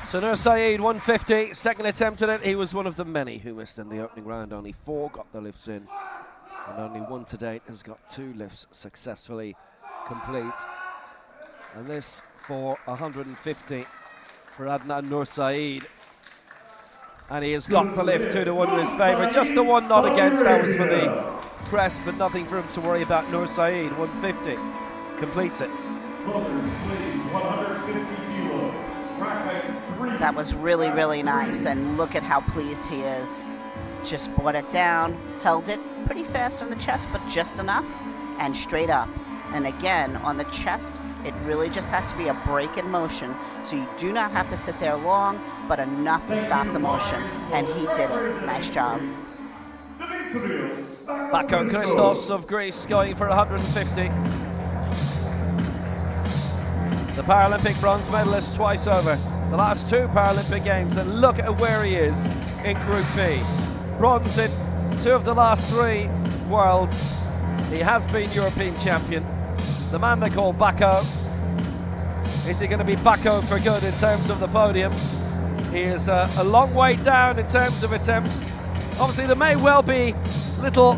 So Nur Saeed, 150, second attempt at it. He was one of the many who missed in the opening round. Only 4 got the lifts in, and only 1 to date has got 2 lifts successfully complete. And this for 150 for Adnan Nur Saeed. And he has got the lift 2-1 in his favour. Just the one not against, that was for the press, but nothing for him to worry about. Nur Saeed, 150, completes it. That was really, really nice, and look at how pleased he is. Just brought it down, held it pretty fast on the chest, but just enough, and straight up. And again, on the chest, it really just has to be a break in motion, so you do not have to sit there long, but enough to stop the motion. And he did it. Nice job. Bako Christos of Greece going for 150. The Paralympic bronze medalist twice over. The last 2 Paralympic Games, and look at where he is in Group B. Bronze in 2 of the last 3 Worlds. He has been European champion. The man they call Bako. Is he going to be Bako for good in terms of the podium? He is a long way down in terms of attempts. Obviously, there may well be little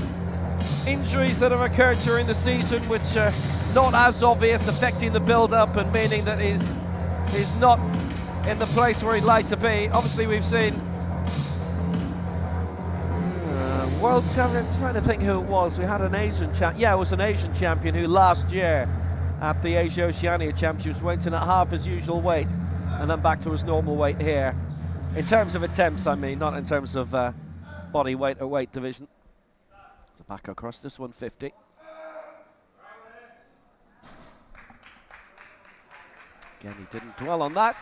injuries that have occurred during the season which are not as obvious, affecting the build-up and meaning that he's not in the place where he'd like to be. Obviously, we've seen world champion. I'm trying to think who it was. We had an Asian champion. Yeah, it was an Asian champion who last year at the Asia Oceania Championships went in at half his usual weight and then back to his normal weight here. In terms of attempts, I mean, not in terms of body weight or weight division. So back across this 150. Again, he didn't dwell on that.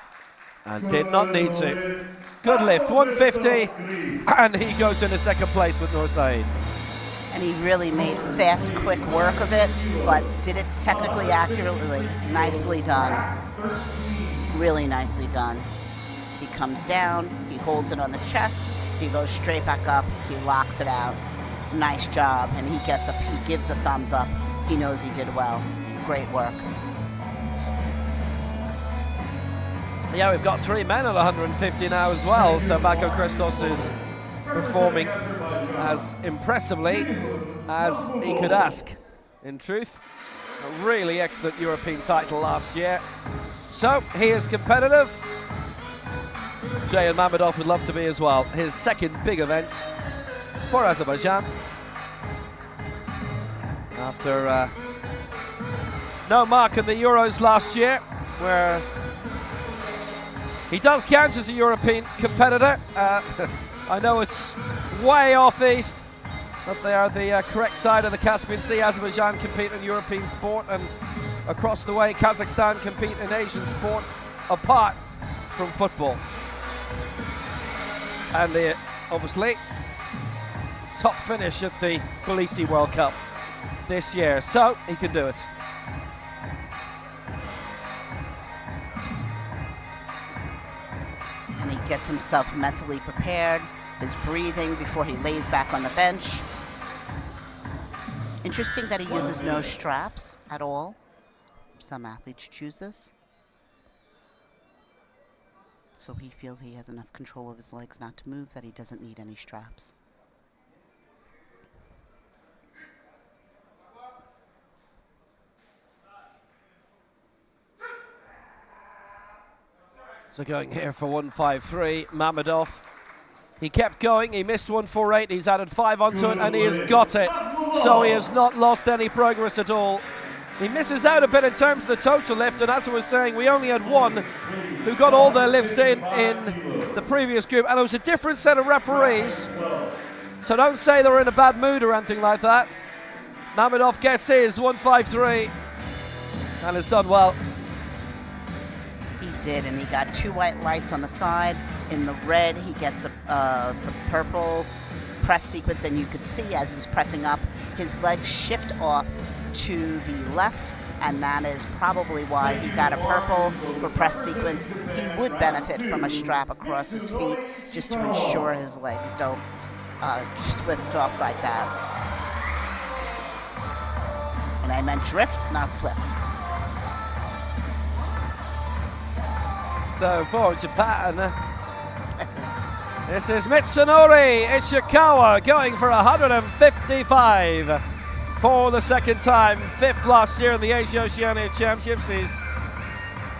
And did not need to. Good lift, 150, and he goes into second place with Nur Saeed. And he really made fast, quick work of it, but did it technically accurately. Nicely done. Really nicely done. He comes down, he holds it on the chest, he goes straight back up, he locks it out. Nice job, and he gets up, he gives the thumbs up. He knows he did well. Great work. Yeah, we've got 3 men at 150 now as well, so Bako Christos is performing as impressively as he could ask. In truth, a really excellent European title last year. So, he is competitive. Jayan Mamedov would love to be as well. His second big event for Azerbaijan. After no mark in the Euros last year, where he does count as a European competitor. I know it's way off east, but they are the correct side of the Caspian Sea. Azerbaijan compete in European sport, and across the way, Kazakhstan compete in Asian sport, apart from football. And obviously, top finish at the Tbilisi World Cup this year, so he can do it. Gets himself mentally prepared, his breathing before he lays back on the bench. Interesting that he uses no straps at all. Some athletes choose this. So he feels he has enough control of his legs not to move, that he doesn't need any straps. So going here for 153, Mamedov. He kept going, he missed 148, he's added 5 onto it, and he has got it. So he has not lost any progress at all. He misses out a bit in terms of the total lift, and as I was saying, we only had 1 who got all their lifts in the previous group, and it was a different set of referees. So don't say they're in a bad mood or anything like that. Mamedov gets his 153, and has done well. Did, and he got 2 white lights on the side. In the red, he gets the purple press sequence, and you could see as he's pressing up, his legs shift off to the left and that is probably why he got a purple for press sequence. He would benefit from a strap across his feet just to ensure his legs don't swift off like that. And I meant drift, not swift. So for Japan, this is Mitsunori Ichikawa going for 155 for the second time, 5th last year in the Asia Oceania Championships. He's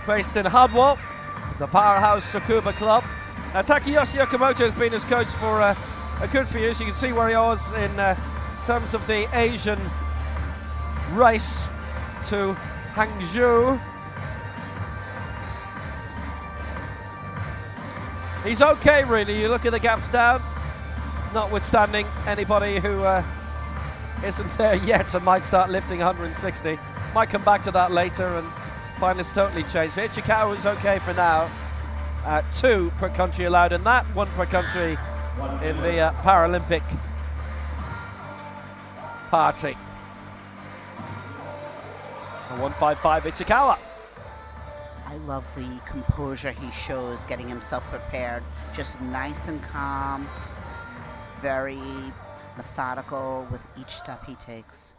based in Hanwha, the powerhouse Tsukuba club. Takeyoshi Okamoto has been his coach for a good few years. You can see where he was in terms of the Asian race to Hangzhou. He's okay, really. You look at the gaps down, notwithstanding anybody who isn't there yet and might start lifting 160. Might come back to that later and find it's totally changed. But Ichikawa is okay for now. 2 per country allowed in that, 1 per country in the Paralympic party. 155 Ichikawa. I love the composure he shows getting himself prepared. Just nice and calm, very methodical with each step he takes.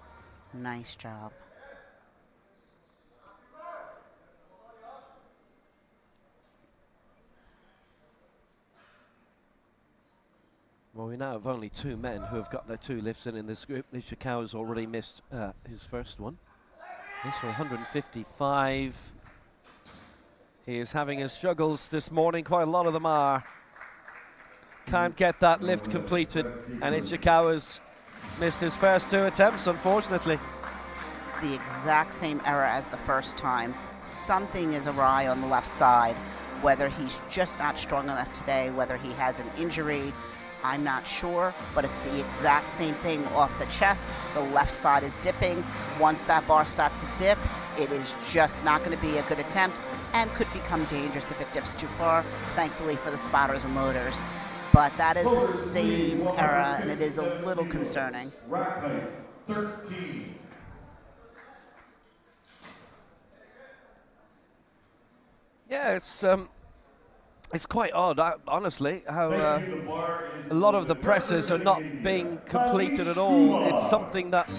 Nice job. Well, we now have only 2 men who have got their 2 lifts in this group. Ichikawa's already missed his first one. This for 155. He is having his struggles this morning. Quite a lot of them are. Can't get that lift completed, and Ichikawa's missed his first 2 attempts, unfortunately. The exact same error as the first time. Something is awry on the left side. Whether he's just not strong enough today, whether he has an injury, I'm not sure, but it's the exact same thing off the chest. The left side is dipping. Once that bar starts to dip, it is just not going to be a good attempt and could become dangerous if it dips too far, thankfully for the spotters and loaders. But that is the same error, and it is a little concerning. Rack height, 13. Yeah, it's quite odd, honestly, how a lot of the presses are not being completed at all. It's something that,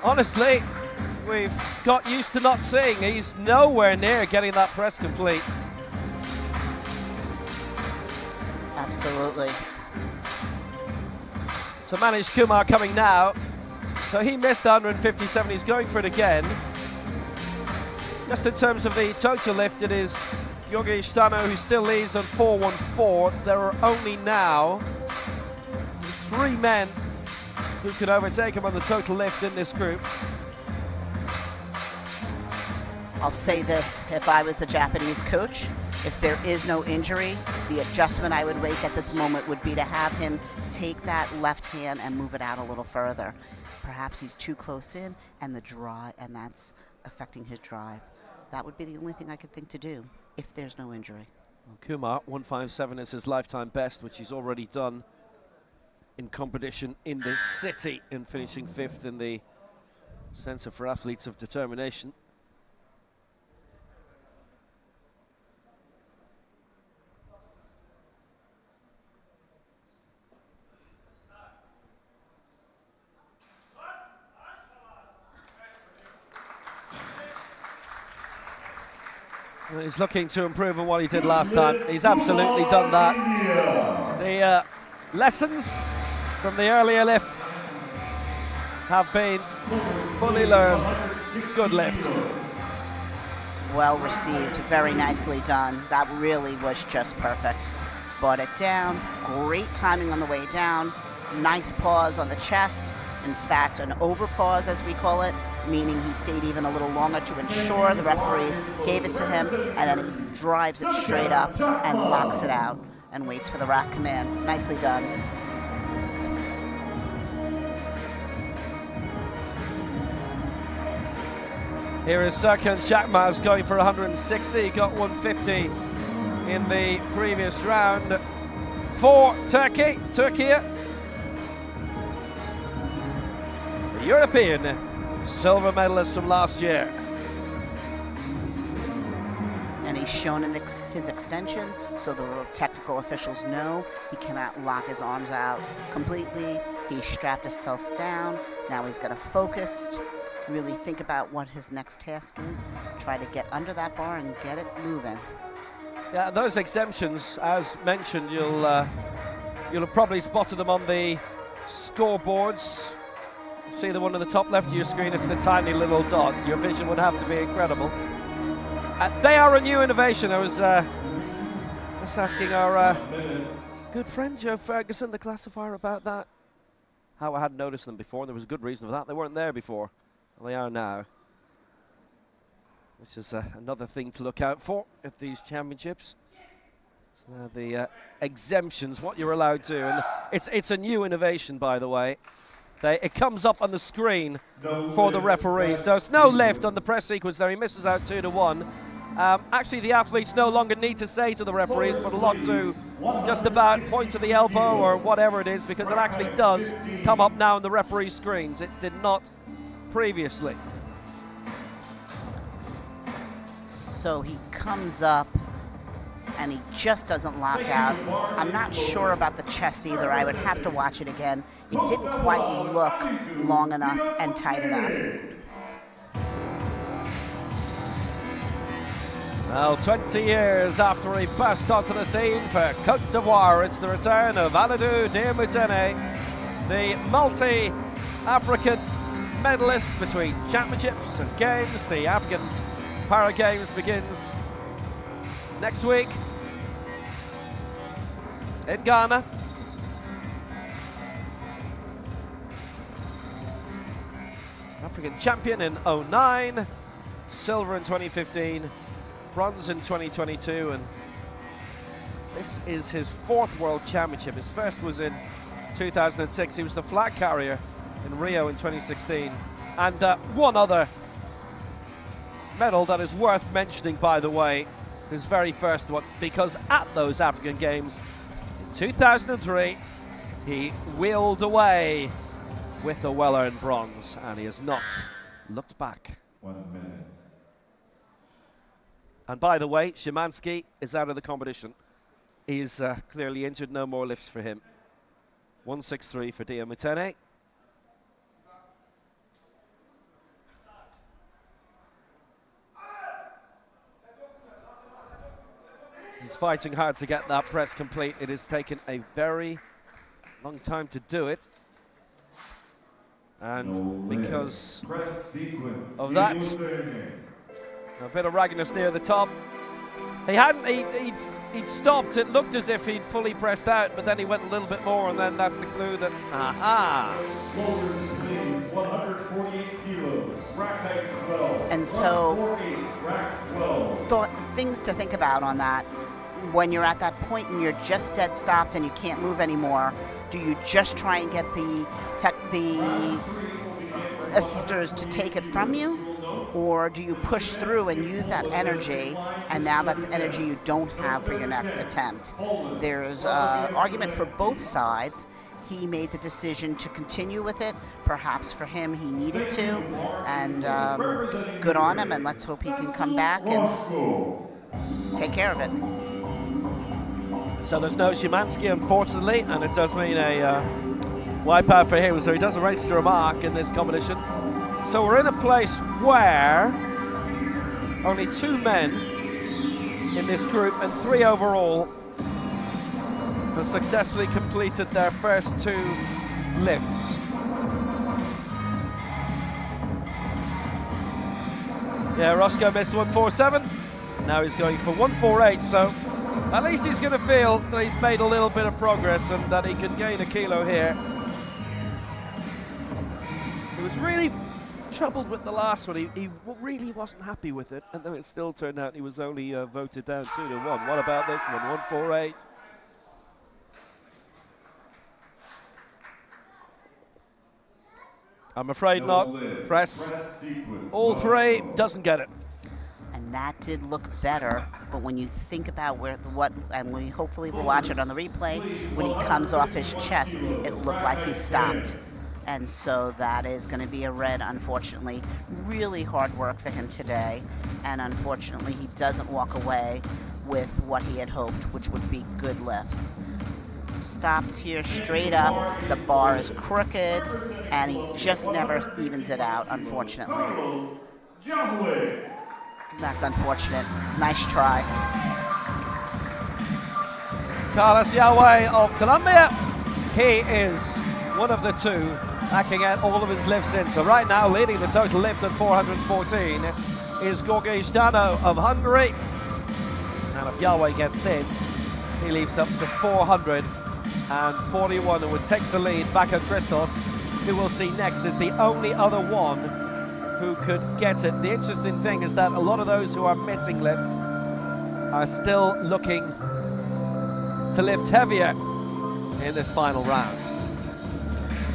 honestly, we've got used to not seeing. He's nowhere near getting that press complete. Absolutely. So Manish Kumar coming now. So he missed 157, he's going for it again. Just in terms of the total lift, it is Yogi Ishtano who still leads on 414. There are only now 3 men who could overtake him on the total lift in this group. I'll say this, if I was the Japanese coach, if there is no injury, the adjustment I would make at this moment would be to have him take that left hand and move it out a little further. Perhaps he's too close in and that's affecting his drive. That would be the only thing I could think to do if there's no injury. Well, Kumar, 157 is his lifetime best, which he's already done in competition in this city, in finishing 5th in the Centre for Athletes of Determination. He's looking to improve on what he did last time. He's absolutely done that. The lessons from the earlier lift have been fully learned. Good lift. Well received, very nicely done. That really was just perfect. Brought it down, great timing on the way down, nice pause on the chest. In fact, an over pause, as we call it, meaning he stayed even a little longer to ensure the referees gave it to him, and then he drives it straight up and locks it out and waits for the rack command. Nicely done. Here is Serkan Şakmaz going for 160. He got 150 in the previous round. For Turkey, the European silver medalist from last year. And he's shown his extension, so the technical officials know he cannot lock his arms out completely. He's strapped himself down. Now he's got to focus, really think about what his next task is, try to get under that bar and get it moving. Yeah, and those exemptions, as mentioned, you'll have probably spotted them on the scoreboards. See the one on the top left of your screen, it's the tiny little dot. Your vision would have to be incredible. They are a new innovation. I was just asking our good friend Joe Ferguson, the classifier, about that. How I hadn't noticed them before, and there was a good reason for that. They weren't there before. Well, they are now. Which is another thing to look out for at these championships. So the exemptions, what you're allowed to, and it's a new innovation, by the way. It comes up on the screen for the referees. So it's no lift on the press sequence there. He misses out 2-1. Actually, the athletes no longer need to say to the referees, but a lot to just about point to the elbow or whatever it is, because it actually does come up now on the referee screens. It did not previously. So he comes up and he just doesn't lock out. I'm not sure about the chest either. I would have to watch it again. It didn't quite look long enough and tight enough. Well, 20 years after he burst onto the scene for Côte d'Ivoire, it's the return of Aladou Diamutene, the multi-African medalist between championships and games. The African Para Games begins next week in Ghana. African champion in 2009, silver in 2015, bronze in 2022, and this is his 4th World Championship. His first was in 2006. He was the flag carrier in Rio in 2016. And one other medal that is worth mentioning, by the way, his very first one, because at those African Games in 2003, he wheeled away with the well-earned bronze, and he has not looked back. 1 minute. And by the way, Szymanski is out of the competition. He's clearly injured, no more lifts for him. 163 for Diamutene. He's fighting hard to get that press complete. It has taken a very long time to do it. And because of that, a bit of raggedness near the top. He'd stopped. It looked as if he'd fully pressed out, but then he went a little bit more, and then that's the clue that, aha. 148 kilos, rack height 12. And so, 148, rack 12. Things to think about on that. When you're at that point and you're just dead stopped and you can't move anymore, do you just try and get the assisters to take it from you? Or do you push through and use that energy, and now that's energy you don't have for your next attempt? There's an argument for both sides. He made the decision to continue with it. Perhaps for him, he needed to. And good on him, and let's hope he can come back and take care of it. So there's no Szymanski, unfortunately, and it does mean a wipeout for him, so he doesn't register a mark in this competition. So we're in a place where only 2 men in this group and 3 overall have successfully completed their first 2 lifts. Yeah, Roscoe missed 147. Now he's going for 148, so at least he's going to feel that he's made a little bit of progress and that he could gain a kilo here. He was really troubled with the last one. He really wasn't happy with it, and then it still turned out he was only voted down 2-1. What about this one? 148. I'm afraid not. Press all 3, doesn't get it. And that did look better, but when you think about and we hopefully will watch it on the replay, when he comes off his chest, it looked like he stopped. And so that is going to be a red, unfortunately. Really hard work for him today. And unfortunately, he doesn't walk away with what he had hoped, which would be good lifts. Stops here straight up. The bar is crooked, and he just never evens it out, unfortunately. That's unfortunate. Nice try. Carlos Yahweh of Colombia. He is one of the two that can get all of his lifts in. So right now, leading the total lift at 414 is Georgi Stano of Hungary. And if Yahweh gets in, he leaps up to 441 and would take the lead. Bako Christos, who we'll see next, is the only other one who could get it. The interesting thing is that a lot of those who are missing lifts are still looking to lift heavier in this final round.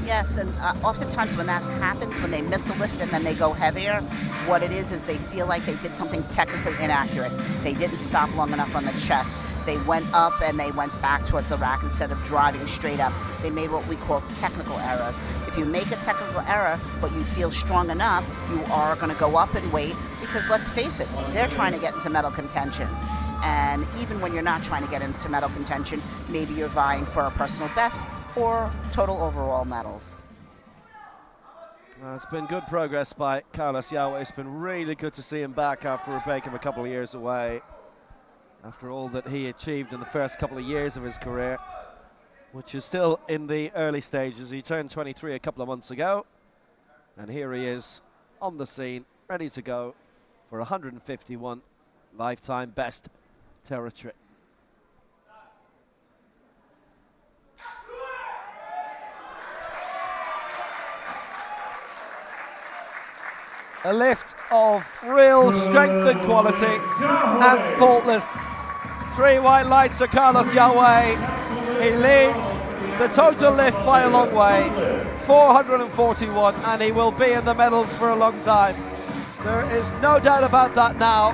Yes, and oftentimes when that happens, when they miss a lift and then they go heavier, what it is they feel like they did something technically inaccurate. They didn't stop long enough on the chest. They went up and they went back towards the rack instead of driving straight up. They made what we call technical errors. If you make a technical error, but you feel strong enough, you are going to go up in weight because, let's face it, they're trying to get into medal contention. And even when you're not trying to get into medal contention, maybe you're vying for a personal best or total overall medals. It's been good progress by Carlos Yahweh. It's been really good to see him back after a break of a couple of years away. After all that he achieved in the first couple of years of his career, which is still in the early stages. He turned 23 a couple of months ago, and here he is on the scene, ready to go for 151 lifetime best territory. A lift of real strength and quality and faultless. 3 white lights to Carlos Yahweh. He leads the total lift by a long way, 441, and he will be in the medals for a long time. There is no doubt about that now.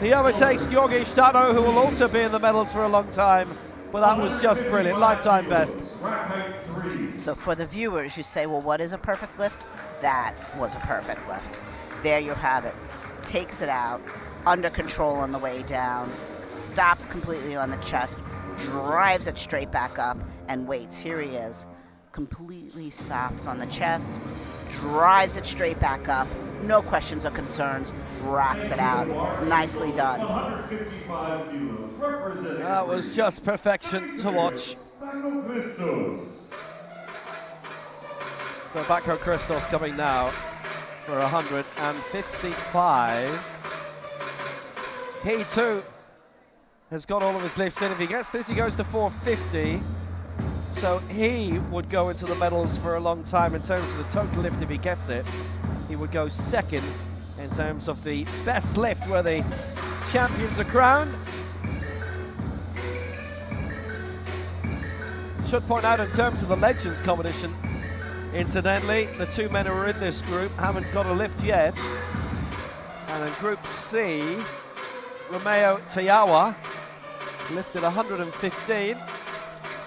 He overtakes Georgi Stano, who will also be in the medals for a long time, but that was just brilliant, lifetime best. So for the viewers, you say, well, what is a perfect lift? That was a perfect lift. There you have it. Takes it out, under control on the way down, stops completely on the chest, drives it straight back up, and waits. Here he is. Completely stops on the chest, drives it straight back up, no questions or concerns, rocks it out. Nicely done. That was just perfection to watch. So Bako Christos coming now for 155. He too has got all of his lifts in. If he gets this, he goes to 450. So he would go into the medals for a long time in terms of the total lift if he gets it. He would go second in terms of the best lift where the champions are crowned. Should point out in terms of the Legends competition, incidentally, the 2 men who are in this group haven't got a lift yet. And in Group C, Romeo Tayawa lifted 115.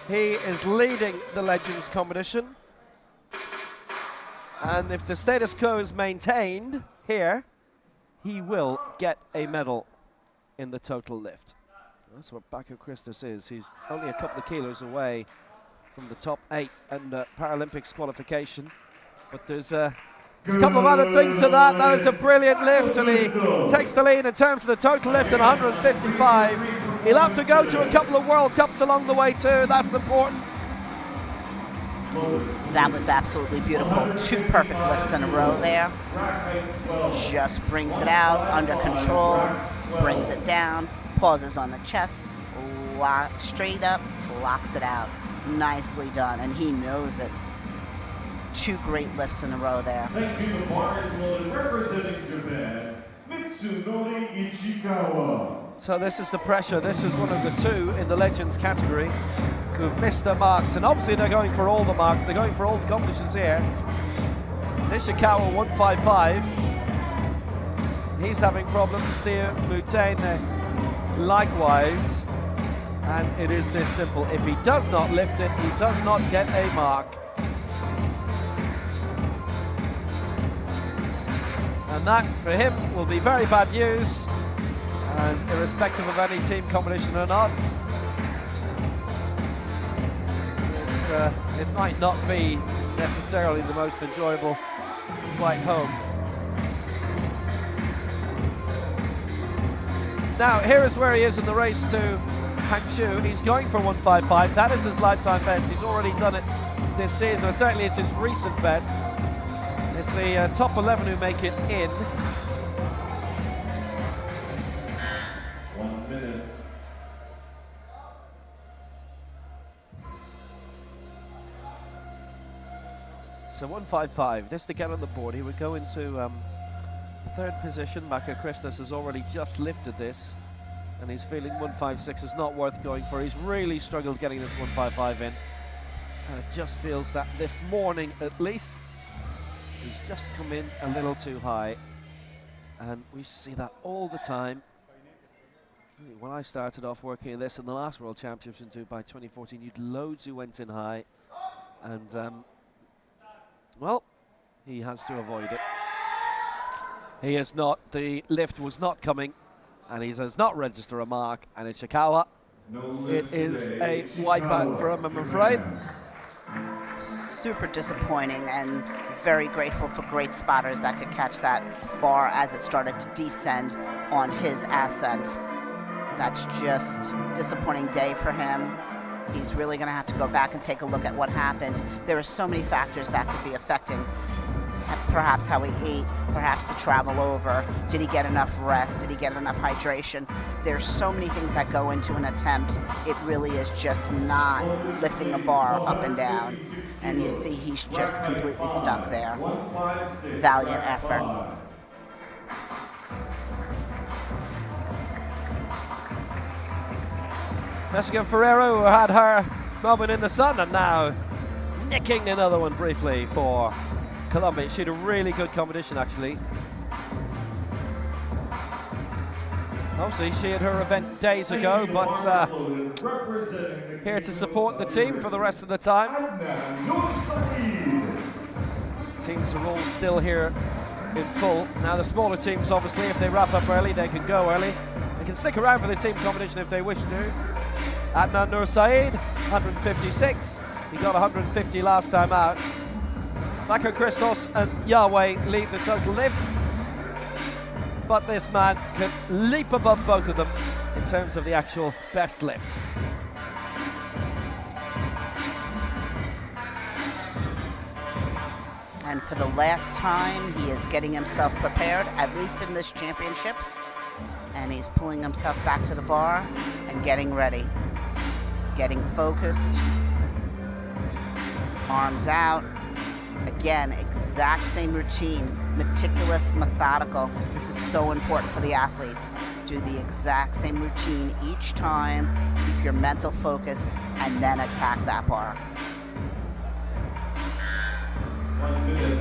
He is leading the Legends competition. And if the status quo is maintained here, he will get a medal in the total lift. That's what Bako Christos is. He's only a couple of kilos away from the top 8 and Paralympics qualification. But there's a couple of other things to that. That was a brilliant lift, and he takes the lead in terms of the total lift at 155. He'll have to go to a couple of World Cups along the way too. That's important. That was absolutely beautiful. 2 perfect lifts in a row there. Just brings it out, under control, brings it down, pauses on the chest, straight up, locks it out. Nicely done, and he knows it. 2 great lifts in a row there. Thank you, the partners representing Japan, Mitsunori Ichikawa. So this is the pressure. This is one of the 2 in the Legends category who've missed their marks, and obviously they're going for all the marks. They're going for all the competitions here. It's Ishikawa 155. He's having problems. Theo Mutane likewise. And it is this simple. If he does not lift it, he does not get a mark. And that, for him, will be very bad news, and irrespective of any team competition or not. It might not be necessarily the most enjoyable flight home. Now, here is where he is in the race to Hangzhou. He's going for 155. That is his lifetime best. He's already done it this season, or certainly it's his recent best. It's the top 11 who make it in. 1 minute. So 155, this to get on the board. He would go into third position. Maka Christos has already just lifted this, and he's feeling 156 is not worth going for. He's really struggled getting this 155 in. Just feels that this morning at least, he's just come in a little too high. And we see that all the time. When I started off working in this in the last World Championships in Dubai 2014, you'd loads who went in high. And well, he has to avoid it. He is not, the lift was not coming, and he does not register a mark, and it's Ishikawa. It is a wipeout for him, I'm afraid. Super disappointing, and very grateful for great spotters that could catch that bar as it started to descend on his ascent. That's just a disappointing day for him. He's really going to have to go back and take a look at what happened. There are so many factors that could be affecting perhaps how he ate, perhaps the travel over. Did he get enough rest? Did he get enough hydration? There's so many things that go into an attempt. It really is just not lifting a bar up and down. And you see he's just completely stuck there. Valiant effort. Mexican Ferrero, who had her moment in the sun, and now nicking another one briefly for Colombia. She had a really good competition, actually. Obviously, she had her event days ago, but here to support the team for the rest of the time. Teams are all still here in full. Now, the smaller teams, obviously, if they wrap up early, they can go early. They can stick around for the team competition if they wish to. Adnan Nur Saeed, 156. He got 150 last time out. Maka Christos and Yahweh lead the total lift. But this man can leap above both of them in terms of the actual best lift. And for the last time, he is getting himself prepared, at least in this championships. And he's pulling himself back to the bar and getting ready. Getting focused. Arms out. Again, exact same routine. Meticulous, methodical. This is so important for the athletes. Do the exact same routine each time. Keep your mental focus and then attack that bar. 1 minute.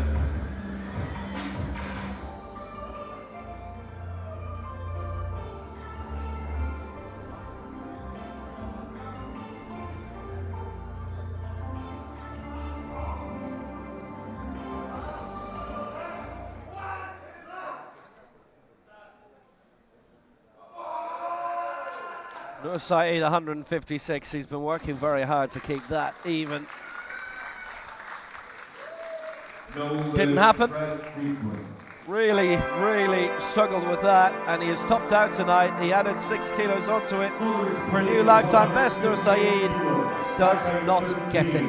Nur Saeed, 156. He's been working very hard to keep that even. Didn't happen. Really, really struggled with that, and he has topped out tonight. He added 6 kilos onto it for a new lifetime best. Nur Saeed does not get it.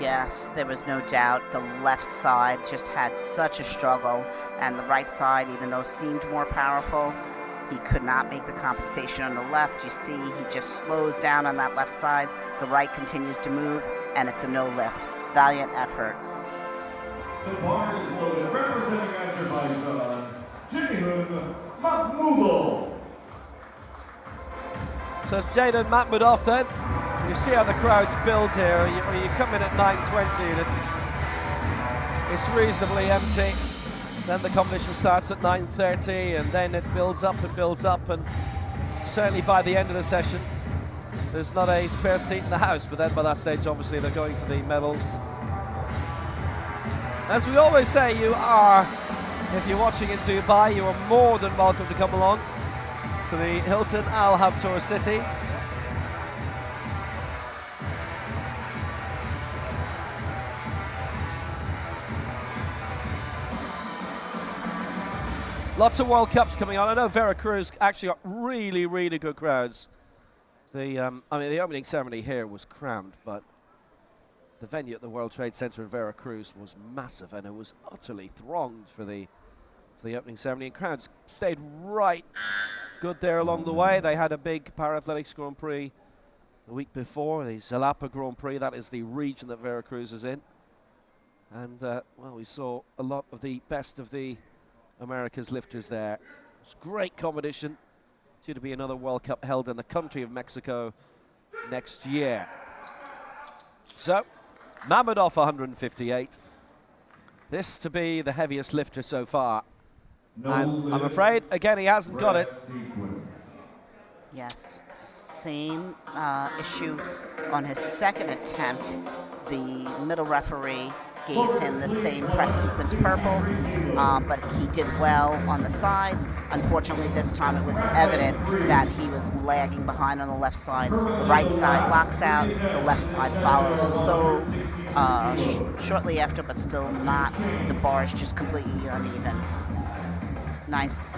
Yes, there was no doubt. The left side just had such a struggle, and the right side, even though seemed more powerful, he could not make the compensation on the left. You see, he just slows down on that left side. The right continues to move, and it's a no lift. Valiant effort. The bar is loaded, representing Azerbaijan, Ceyhun Mahmudov. So it's Ceyhun Mahmudov then. You see how the crowds build here. You come in at 9:20 and it's reasonably empty. Then the competition starts at 9:30, and then it builds up, and certainly by the end of the session, there's not a spare seat in the house. But then by that stage, obviously, they're going for the medals. As we always say, you are If you're watching in Dubai, you are more than welcome to come along to the Hilton Al Habtoor City. Lots of World Cups coming on. I know Veracruz actually got really, really good crowds. The opening ceremony here was crammed, but the venue at the World Trade Center in Veracruz was massive, and it was utterly thronged for the opening ceremony. And crowds stayed right good there along the way. They had a big Paralympics Grand Prix the week before, the Jalapa Grand Prix. That is the region that Veracruz is in. And, well, we saw a lot of the best of the America's lifters there. It was great competition. Due to be another World Cup held in the country of Mexico next year. So, Mamedov 158. This to be the heaviest lifter so far. And I'm afraid, again, he hasn't got it. Yes, same issue on his second attempt. The middle referee gave him the same press sequence purple, but he did well on the sides. Unfortunately, this time it was evident that he was lagging behind on the left side. The right side locks out, the left side follows so shortly after, but still not. The bar is just completely uneven. Nice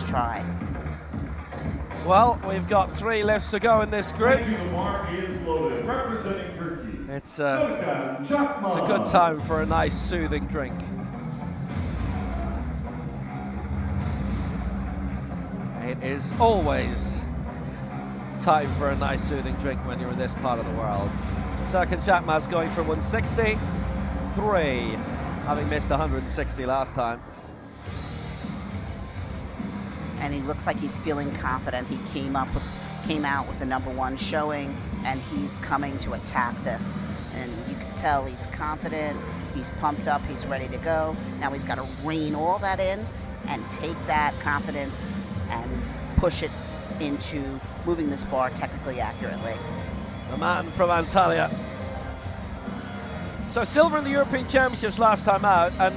try. Well, we've got 3 lifts to go in this group. It's a good time for a nice soothing drink. It is always time for a nice soothing drink when you're in this part of the world. Serkan Çakmaz going for 163, having missed 160 last time. And he looks like he's feeling confident. He came out with the #1 showing, and he's coming to attack this. And you can tell he's confident, he's pumped up, he's ready to go. Now he's got to rein all that in and take that confidence and push it into moving this bar technically accurately. The man from Antalya. So silver in the European Championships last time out, and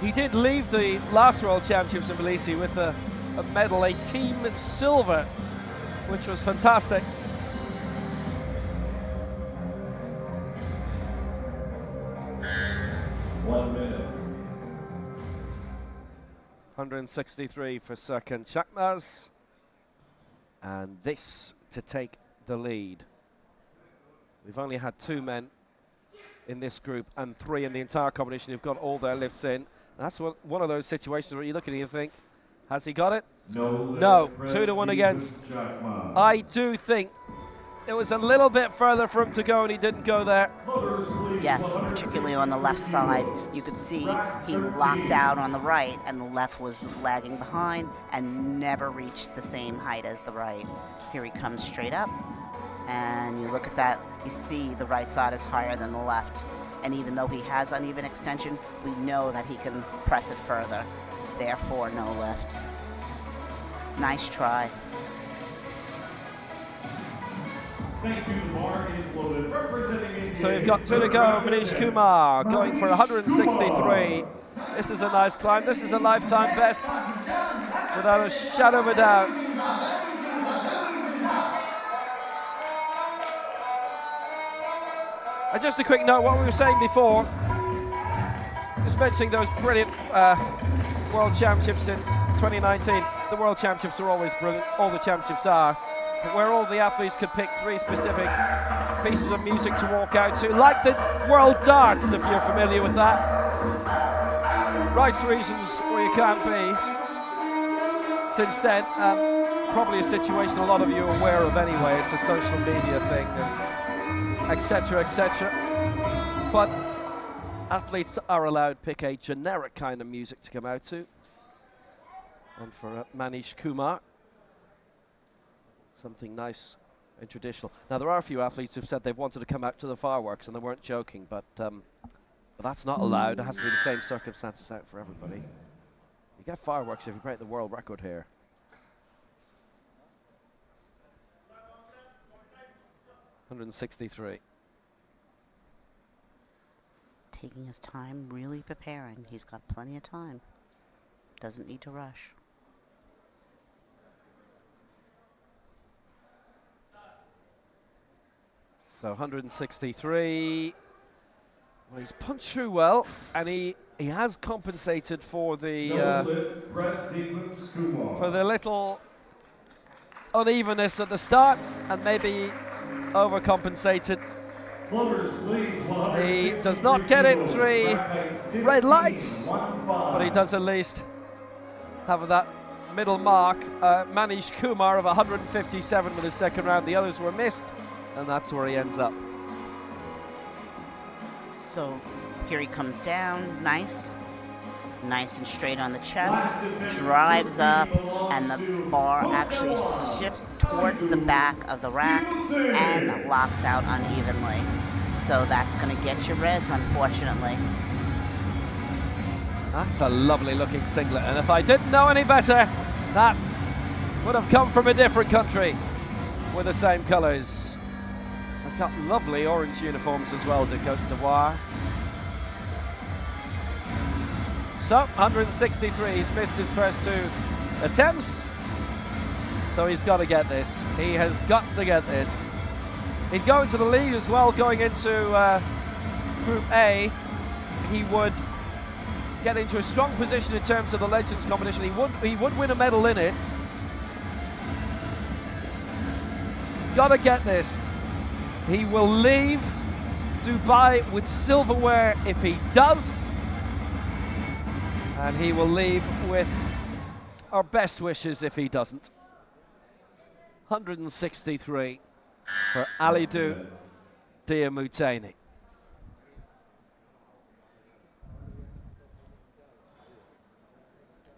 he did leave the last World Championships in Tbilisi with a medal, a team silver, which was fantastic. One minute. 163 for Serkan Çakmaz, and this to take the lead. We've only had 2 men in this group and 3 in the entire competition who've got all their lifts in. And that's one of those situations where you look at it and you think, has he got it? No. 2-1 against. I do think it was a little bit further for him to go, and he didn't go there. Yes, particularly on the left side. You could see he locked out on the right, and the left was lagging behind and never reached the same height as the right. Here he comes straight up, and you look at that, you see the right side is higher than the left. And even though he has uneven extension, we know that he can press it further. Therefore, no lift. Nice try. Thank you, the bar is loaded. Representing India. So we've got 2 to go. Manish Kumar going for 163. This is a nice climb. This is a lifetime best, without a shadow of a doubt. And just a quick note, what we were saying before, just mentioning those brilliant World Championships in 2019. The World Championships are always brilliant, all the championships are, but where all the athletes could pick 3 specific pieces of music to walk out to, like the World Darts, if you're familiar with that. Rights reasons where you can't be. Since then, probably a situation a lot of you are aware of anyway. It's a social media thing, etc., etc. But athletes are allowed to pick a generic kind of music to come out to. And for Manish Kumar, something nice and traditional. Now, there are a few athletes who've said they've wanted to come out to the fireworks, and they weren't joking, but that's not allowed. It has to be the same circumstances out for everybody. You get fireworks if you break the world record here. $163. Taking his time, really preparing. He's got plenty of time. Doesn't need to rush. So 163. Well, he's punched through well, and he has compensated for the little unevenness at the start, and maybe overcompensated. He does not get it 3 red lights, but he does at least have that middle mark. Manish Kumar of 157 with his second round. The others were missed, and that's where he ends up. So here he comes down, nice and straight on the chest, drives up, and the bar actually shifts towards the back of the rack and locks out unevenly. So that's going to get your reds, unfortunately. That's a lovely looking singlet, and if I didn't know any better, that would have come from a different country with the same colours. They've got lovely orange uniforms as well, de Cote d'Ivoire. So 163, he's missed his first 2 attempts, so he's got to get this. He has got to get this. He'd go into the lead as well going into Group A. He would get into a strong position in terms of the Legends competition. He would win a medal in it. Got to get this. He will leave Dubai with silverware if he does, and he will leave with our best wishes if he doesn't. 163 for Alidou Diamutene.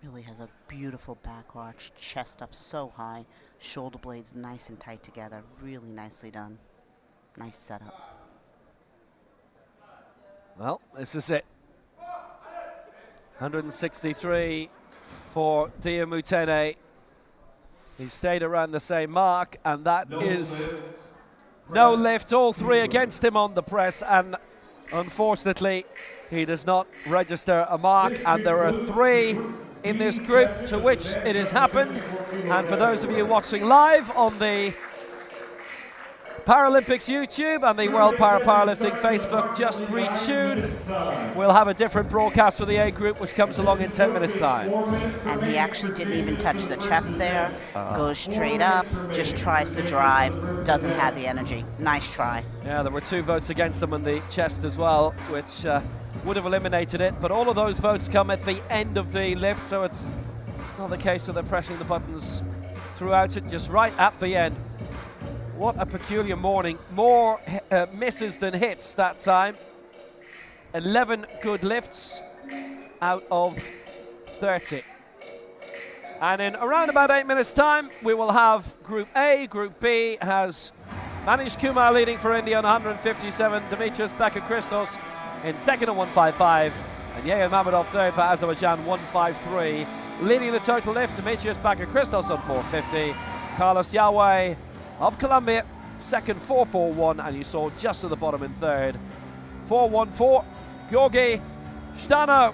Really has a beautiful back arch, chest up so high, shoulder blades nice and tight together. Really nicely done. Nice setup. Well, this is it. 163 for Diamutene. He stayed around the same mark, and that is no lift. All 3 against him on the press, and unfortunately, he does not register a mark, and there are 3 in this group to which it has happened. And for those of you watching live on the Paralympics YouTube and the World Powerlifting Facebook, just retune. We'll have a different broadcast for the A group, which comes along in 10 minutes time. And he actually didn't even touch the chest there. Goes straight up, just tries to drive, doesn't have the energy. Nice try. Yeah, there were 2 votes against him on the chest as well, which would have eliminated it, but all of those votes come at the end of the lift, so it's not the case that they're pressing the buttons throughout it, just right at the end. What a peculiar morning. More misses than hits that time. 11 good lifts out of 30. And in around about 8 minutes time, we will have Group A. Group B has Manish Kumar leading for India on 157, Demetrius Bakar-Christos in second on 155, and Yair Mamedov third for Azerbaijan 153. Leading the total lift, Demetrius Bakar-Christos on 450. Carlos Yahweh of Colombia, second 441, and you saw just at the bottom in third 414, Georgi Stano